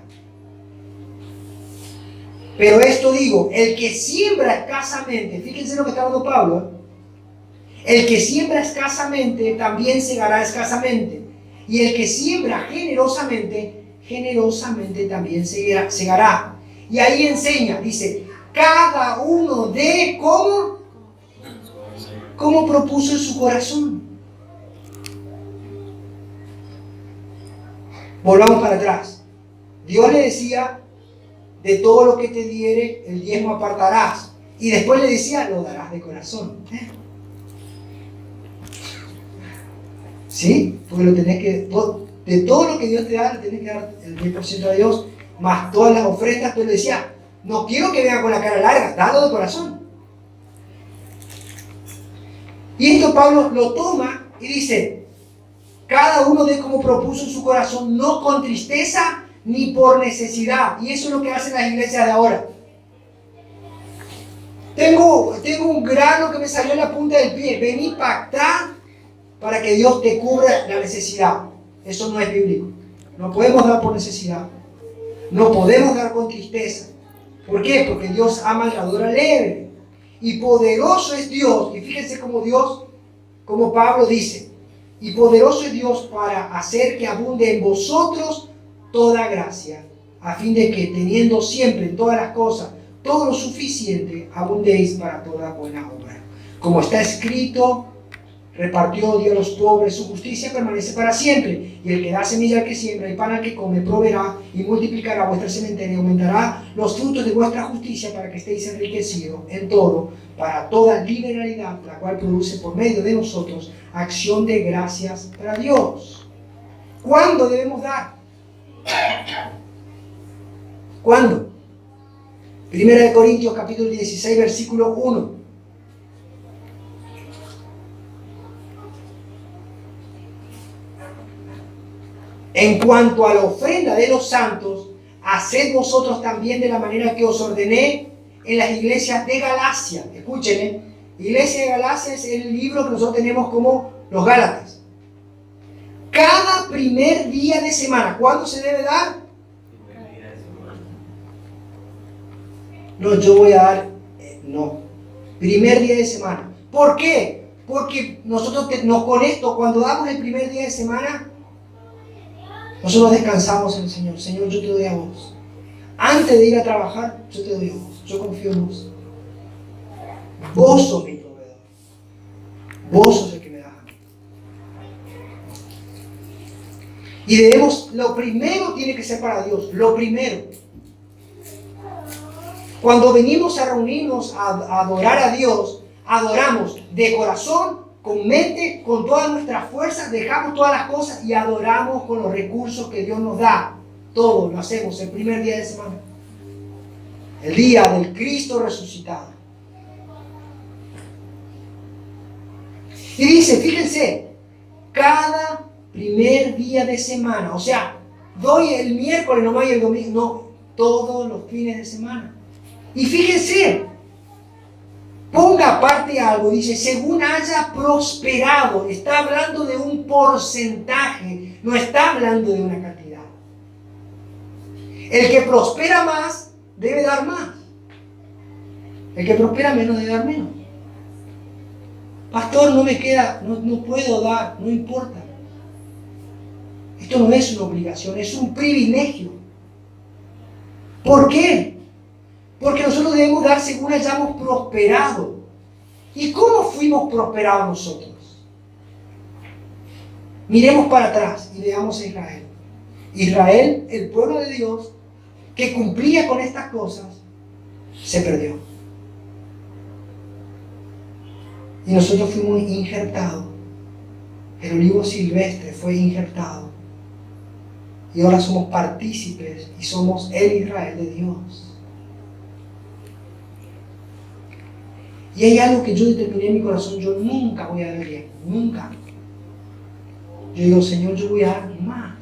Pero esto digo, el que siembra escasamente, fíjense lo que está hablando Pablo, el que siembra escasamente también segará escasamente, y el que siembra generosamente, generosamente también segará. Y ahí enseña, dice, cada uno de como propuso en su corazón. Volvamos para atrás. Dios le decía, de todo lo que te diere, el diezmo apartarás. Y después le decía, lo darás de corazón. ¿Sí? Porque lo tenés que, de todo lo que Dios te da, le tenés que dar el 10% a Dios, más todas las ofrendas. Tú le decías, no quiero que venga con la cara larga, dalo de corazón. Y esto Pablo lo toma y dice, cada uno de como propuso en su corazón, no con tristeza ni por necesidad. Y eso es lo que hacen las iglesias de ahora. Tengo un grano que me salió en la punta del pie. Vení, pactá para que Dios te cubra la necesidad. Eso no es bíblico. No podemos dar por necesidad. No podemos dar con tristeza. ¿Por qué? Porque Dios ama al dador alegre. Y poderoso es Dios. Y fíjense como Pablo dice. Y poderoso es Dios para hacer que abunde en vosotros toda gracia, a fin de que teniendo siempre en todas las cosas todo lo suficiente, abundéis para toda buena obra. Como está escrito, repartió, dio a los pobres, su justicia permanece para siempre. Y el que da semilla al que siembra y pan al que come, proveerá y multiplicará vuestra sementera y aumentará los frutos de vuestra justicia para que estéis enriquecidos en todo, para toda liberalidad, la cual produce por medio de nosotros acción de gracias para Dios. ¿Cuándo debemos dar? ¿Cuándo? 1 Corintios capítulo 16, versículo 1. En cuanto a la ofrenda de los santos, haced vosotros también de la manera que os ordené en las iglesias de Galacia. Escuchen, Iglesia de Galacia es el libro que nosotros tenemos como los Gálatas. Cada primer día de semana, ¿cuándo se debe dar? No, yo voy a dar, no, primer día de semana. ¿Por qué? Porque nosotros con esto, cuando damos el primer día de semana, nosotros descansamos en el Señor. Señor, yo te doy a vos. Antes de ir a trabajar, yo te doy a vos. Yo confío en vos. Vos sos mi proveedor. Vos sos el que me das a mí. Y debemos, lo primero tiene que ser para Dios. Lo primero. Cuando venimos a reunirnos a adorar a Dios, adoramos de corazón, con mente, con todas nuestras fuerzas, dejamos todas las cosas y adoramos con los recursos que Dios nos da. Todo lo hacemos el primer día de semana. El día del Cristo resucitado. Y dice, fíjense, cada primer día de semana, o sea, doy el miércoles nomás y el domingo, no, todos los fines de semana. Y fíjense, ponga aparte algo, dice, según haya prosperado, está hablando de un porcentaje, no está hablando de una cantidad. El que prospera más, debe dar más. El que prospera menos, debe dar menos. Pastor, no me queda, no puedo dar, no importa. Esto no es una obligación, es un privilegio. ¿Por qué? Porque nosotros debemos dar según hayamos prosperado. ¿Y cómo fuimos prosperados nosotros? Miremos para atrás y veamos a Israel. Israel, el pueblo de Dios, que cumplía con estas cosas, se perdió. Y nosotros fuimos injertados. El olivo silvestre fue injertado. Y ahora somos partícipes y somos el Israel de Dios. Y hay algo que yo determiné en mi corazón, yo nunca voy a dar bien, nunca. Yo digo, Señor, yo voy a dar más.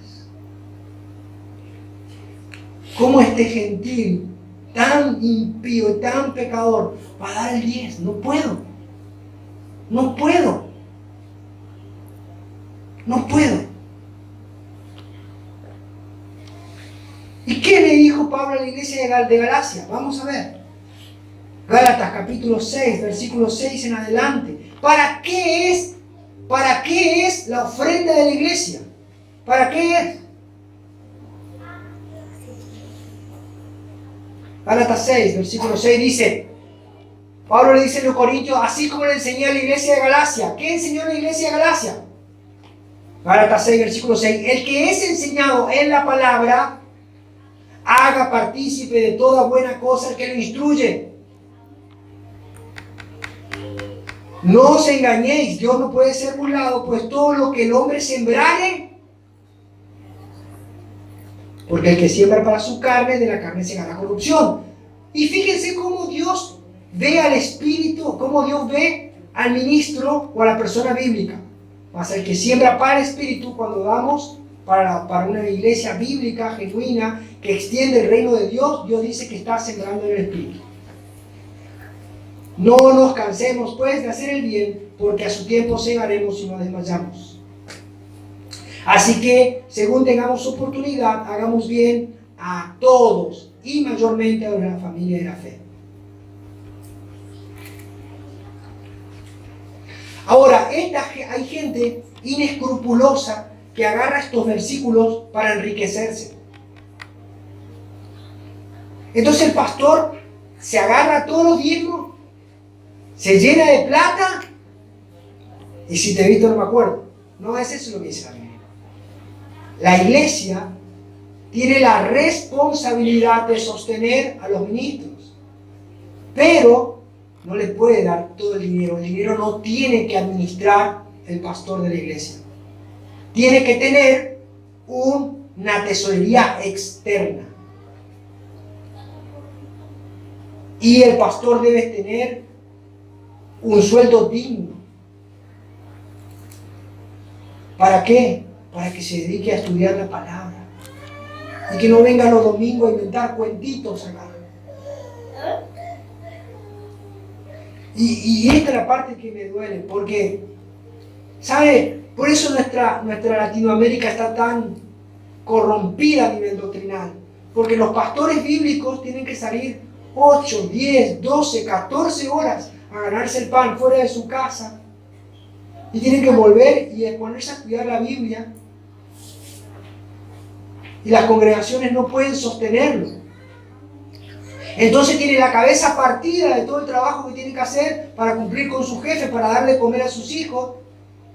¿Cómo este gentil, tan impío y tan pecador, va a dar el 10? No puedo. No puedo. No puedo. ¿Y qué le dijo Pablo a la iglesia de Galacia? Vamos a ver. Gálatas capítulo 6, versículo 6 en adelante. ¿Para qué es la ofrenda de la iglesia? ¿Para qué es? Gálatas 6, versículo 6 dice, Pablo le dice a los Corintios, así como le enseñé a la iglesia de Galacia. ¿Qué enseñó la iglesia de Galacia? Gálatas 6, versículo 6. El que es enseñado en la palabra, haga partícipe de toda buena cosa el que lo instruye. No os engañéis, Dios no puede ser burlado, pues todo lo que el hombre sembrare, porque el que siembra para su carne, de la carne segará corrupción. Y fíjense cómo Dios ve al espíritu, cómo Dios ve al ministro o a la persona bíblica. Mas el que siembra para el espíritu, cuando damos para una iglesia bíblica, genuina, que extiende el reino de Dios, Dios dice que está sembrando en el espíritu. No nos cansemos pues de hacer el bien, porque a su tiempo segaremos y no desmayamos. Así que, según tengamos oportunidad, hagamos bien a todos y mayormente a la familia de la fe. Ahora, hay gente inescrupulosa que agarra estos versículos para enriquecerse. Entonces el pastor se agarra todos los diezmos, se llena de plata Y si te he visto no me acuerdo. No es eso lo que dice la Biblia. La iglesia tiene la responsabilidad de sostener a los ministros, pero no les puede dar todo el dinero. El dinero no tiene que administrar el pastor de la iglesia. Tiene que tener una tesorería externa. Y el pastor debe tener un sueldo digno. ¿Para qué? Para que se dedique a estudiar la palabra. Y que no venga los domingos a inventar cuentitos acá. Y esta es la parte que me duele, porque, ¿sabe? Por eso nuestra Latinoamérica está tan corrompida a nivel doctrinal. Porque los pastores bíblicos tienen que salir 8, 10, 12, 14 horas a ganarse el pan fuera de su casa. Y tienen que volver y ponerse a estudiar la Biblia. Y las congregaciones no pueden sostenerlo. Entonces tiene la cabeza partida de todo el trabajo que tiene que hacer para cumplir con su jefe, para darle de comer a sus hijos.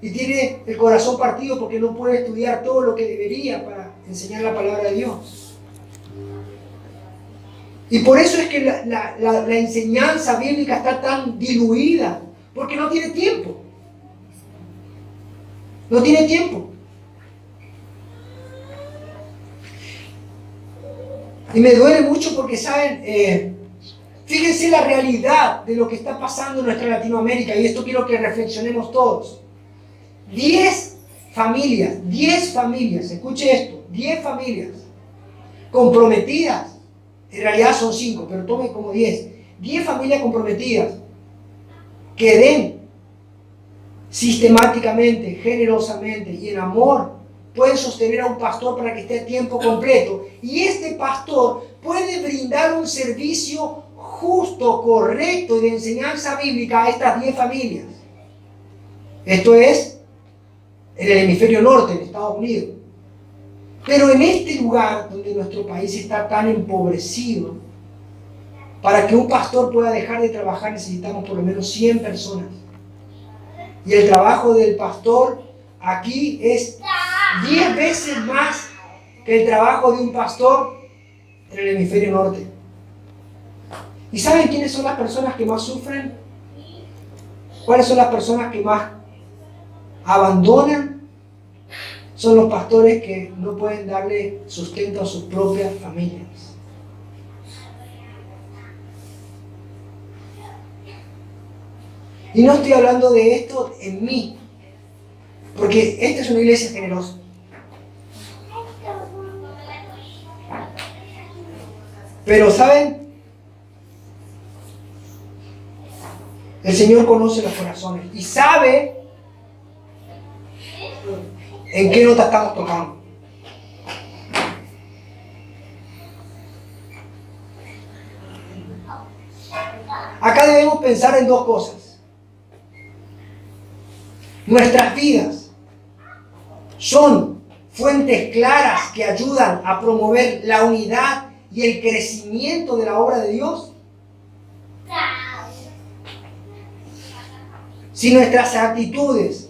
Y tiene el corazón partido porque no puede estudiar todo lo que debería para enseñar la palabra de Dios. Y por eso es que la enseñanza bíblica está tan diluida, porque no tiene tiempo. No tiene tiempo. Y me duele mucho porque, ¿saben? Fíjense la realidad de lo que está pasando en nuestra Latinoamérica, y esto quiero que reflexionemos todos. 10 familias, escuche esto, 10 familias comprometidas, en realidad son 5, pero tome como 10 familias comprometidas que den sistemáticamente, generosamente y en amor, pueden sostener a un pastor para que esté a tiempo completo. Y este pastor puede brindar un servicio justo, correcto y de enseñanza bíblica a estas 10 familias. Esto es en el hemisferio norte, en Estados Unidos. Pero en este lugar donde nuestro país está tan empobrecido, para que un pastor pueda dejar de trabajar necesitamos por lo menos 100 personas. Y el trabajo del pastor aquí es 10 veces más que el trabajo de un pastor en el hemisferio norte. ¿Y saben quiénes son las personas que más sufren? ¿Cuáles son las personas que más abandonan? Son los pastores que no pueden darle sustento a sus propias familias. Y no estoy hablando de esto en mí, porque esta es una iglesia generosa. Pero ¿saben? El Señor conoce los corazones y sabe en qué nota estamos tocando. Acá debemos pensar en dos cosas. Nuestras vidas son fuentes claras que ayudan a promover la unidad y el crecimiento de la obra de Dios. Si nuestras actitudes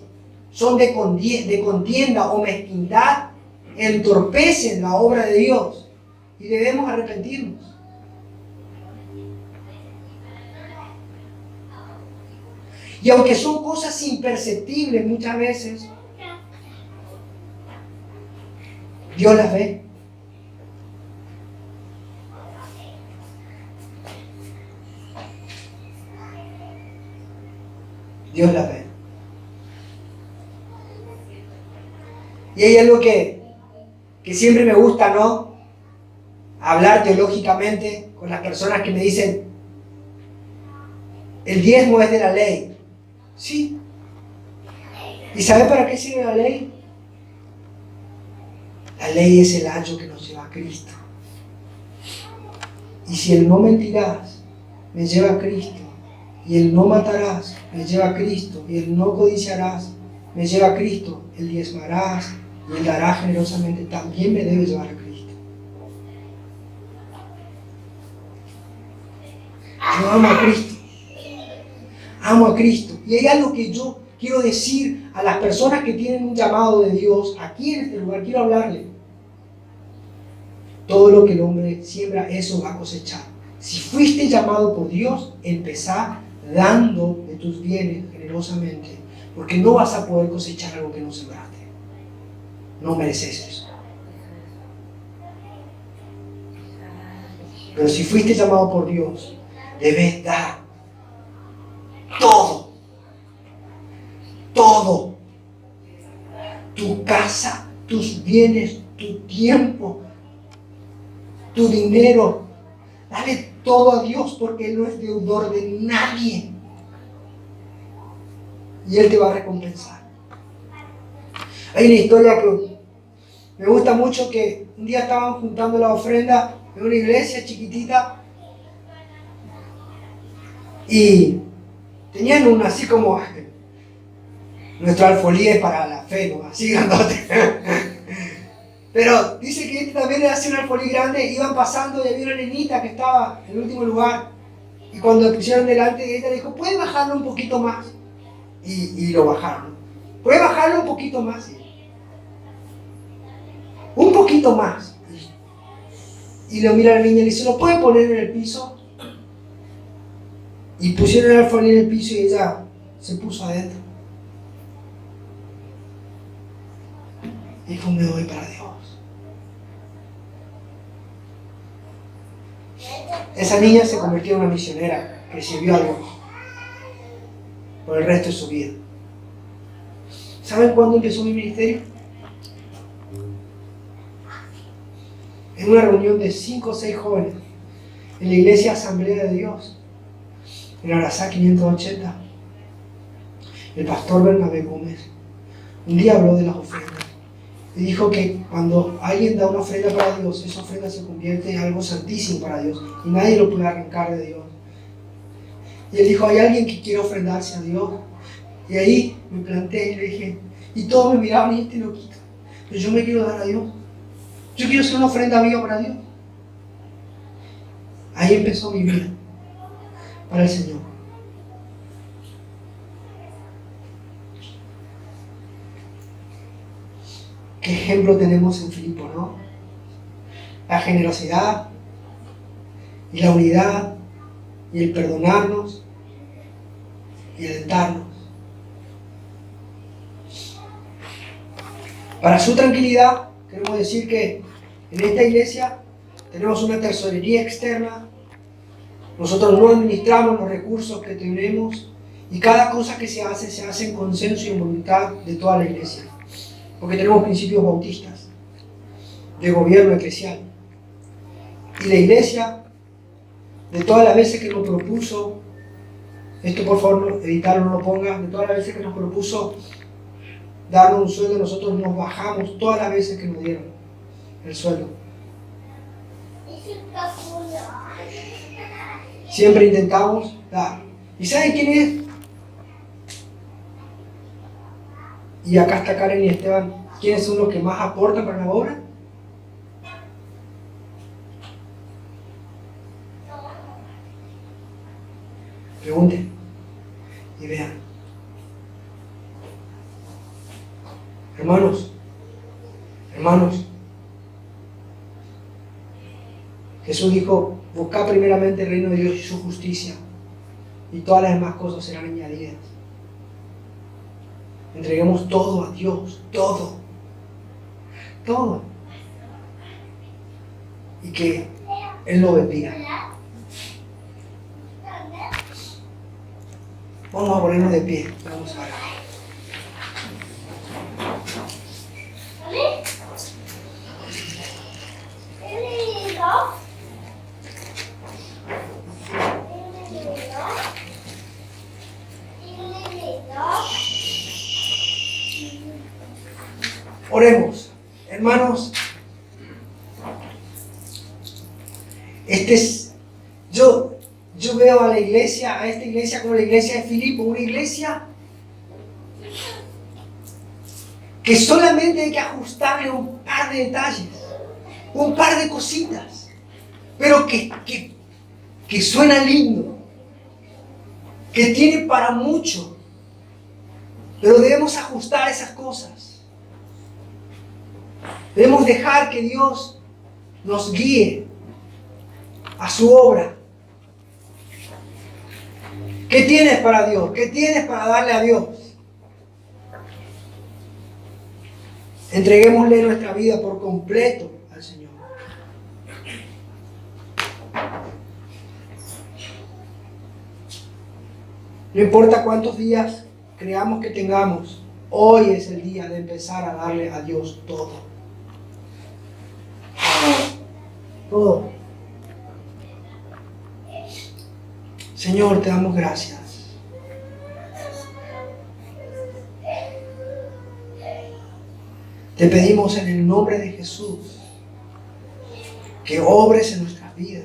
son de contienda o mezquindad, entorpecen la obra de Dios y debemos arrepentirnos. Y aunque son cosas imperceptibles muchas veces, Dios las ve. Dios las ve. Y hay algo que siempre me gusta, ¿no? Hablar teológicamente con las personas que me dicen, el diezmo es de la ley. Sí. ¿Y sabe para qué sirve la ley? La ley es el ayo que nos lleva a Cristo. Y si el no mentirás me lleva a Cristo, y el no matarás me lleva a Cristo, y el no codiciarás me lleva a Cristo, el diezmarás y el darás generosamente también me debe llevar a Cristo. Yo amo a Cristo. Amo a Cristo. Y hay algo que yo quiero decir a las personas que tienen un llamado de Dios aquí en este lugar, quiero hablarle. Todo lo que el hombre siembra, eso va a cosechar. Si fuiste llamado por Dios, empezá dando de tus bienes generosamente, porque no vas a poder cosechar algo que no sembraste. No mereces eso. Pero si fuiste llamado por Dios, debes dar todo. Todo. Tu casa, tus bienes, tu tiempo, tu dinero. Dale todo a Dios porque Él no es deudor de nadie. Y Él te va a recompensar. Hay una historia que me gusta mucho, que un día estaban juntando la ofrenda en una iglesia chiquitita y tenían un así como nuestro alfolí para la fe, ¿no? Así grandote. Pero dice que este también era así un alfolí grande. Iban pasando y había una nenita que estaba en el último lugar. Y cuando la pusieron delante de ella, le dijo, ¿puede bajarlo un poquito más? Y lo bajaron. ¿Puede bajarlo un poquito más? Un poquito más. Y lo mira a la niña y le dice, ¿lo puede poner en el piso? Y pusieron el alfolí en el piso y ella se puso adentro. Dijo, me doy para Dios. Esa niña se convirtió en una misionera que sirvió a Dios por el resto de su vida. ¿Saben cuándo empezó mi ministerio? En una reunión de 5 o 6 jóvenes en la iglesia Asamblea de Dios, en Arasá 580. El pastor Bernabé Gómez un día habló de las ofrendas y dijo que cuando alguien da una ofrenda para Dios, esa ofrenda se convierte en algo santísimo para Dios y nadie lo puede arrancar de Dios. Y él dijo, ¿hay alguien que quiere ofrendarse a Dios? Y ahí me planté y le dije, y todos me miraban y este loquito, pero yo me quiero dar a Dios. Yo quiero ser una ofrenda viva para Dios. Ahí empezó mi vida para el Señor. ¿Qué ejemplo tenemos en Filipo, no? La generosidad y la unidad y el perdonarnos y alentarnos. Para su tranquilidad, queremos decir que en esta iglesia tenemos una tesorería externa. Nosotros no administramos los recursos que tenemos y cada cosa que se hace en consenso y en voluntad de toda la iglesia. Porque tenemos principios bautistas de gobierno eclesial. Y la iglesia, de todas las veces que nos propuso, esto por favor, editarlo, no lo pongas, de todas las veces que nos propuso darnos un sueldo, nosotros nos bajamos todas las veces que nos dieron el sueldo. Siempre intentamos dar. ¿Y saben quién es? Y acá está Karen y Esteban. ¿Quiénes son los que más aportan para la obra? Pregunten y vean. Hermanos, Jesús dijo, buscad primeramente el reino de Dios y su justicia, y todas las demás cosas serán añadidas. Entreguemos todo a Dios, todo. Y que Él lo bendiga. Vamos a ponernos de pie, vamos a orar. Oremos, hermanos. Yo veo a esta iglesia como la iglesia de Filipo, una iglesia que solamente hay que ajustarle un par de detalles, un par de cositas, pero que suena lindo, que tiene para mucho, Pero debemos ajustar esas cosas. Debemos dejar que Dios nos guíe a su obra. ¿Qué tienes para Dios? ¿Qué tienes para darle a Dios? Entreguémosle nuestra vida por completo al Señor. No importa cuántos días creamos que tengamos, hoy es el día de empezar a darle a Dios todo. Todo. Señor, te damos gracias. Te pedimos en el nombre de Jesús que obres en nuestras vidas.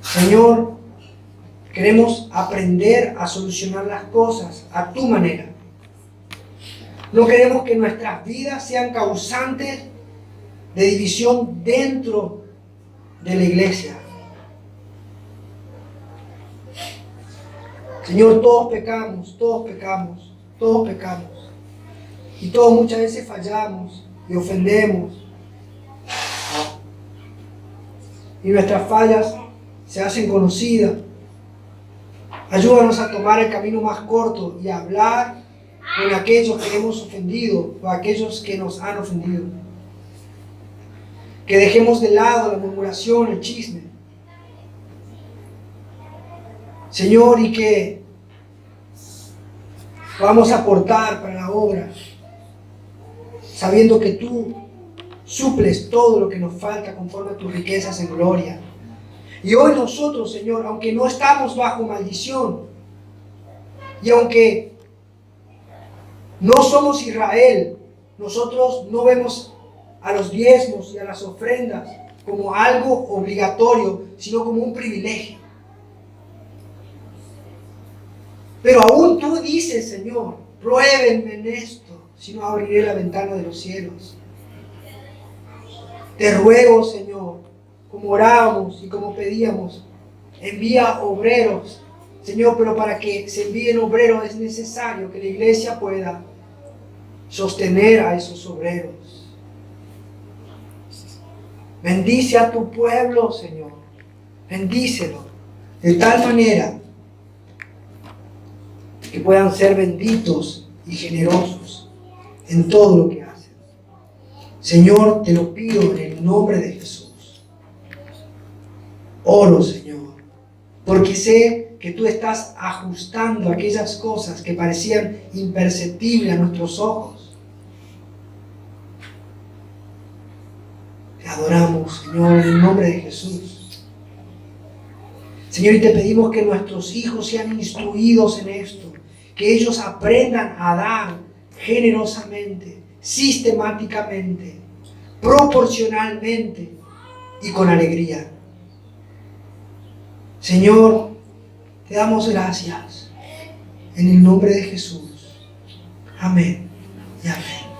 Señor, queremos aprender a solucionar las cosas a tu manera. No queremos que nuestras vidas sean causantes de división dentro de la iglesia. Señor, todos pecamos, todos pecamos. Todos pecamos y todos muchas veces fallamos y ofendemos y nuestras fallas se hacen conocidas. Ayúdanos a tomar el camino más corto y a hablar con aquellos que hemos ofendido o aquellos que nos han ofendido. Que dejemos de lado la murmuración, el chisme, Señor, y que vamos a aportar para la obra, sabiendo que tú suples todo lo que nos falta conforme a tus riquezas en gloria. Y hoy nosotros, Señor, aunque no estamos bajo maldición, y aunque no somos Israel, nosotros no vemos a los diezmos y a las ofrendas como algo obligatorio, sino como un privilegio. Pero aún tú dices, Señor, pruébenme en esto, si no abriré la ventana de los cielos. Te ruego, Señor, como orábamos y como pedíamos, envía obreros, Señor, pero para que se envíen obreros es necesario que la iglesia pueda sostener a esos obreros. Bendice a tu pueblo, Señor, bendícelo de tal manera que puedan ser benditos y generosos en todo lo que hacen. Señor, te lo pido en el nombre de Jesús. Oro, Señor, porque sé que tú estás ajustando aquellas cosas que parecían imperceptibles a nuestros ojos. Te adoramos, Señor, en el nombre de Jesús. Señor, y te pedimos que nuestros hijos sean instruidos en esto, que ellos aprendan a dar generosamente, sistemáticamente, proporcionalmente y con alegría. Señor, te damos gracias en el nombre de Jesús. Amén y amén.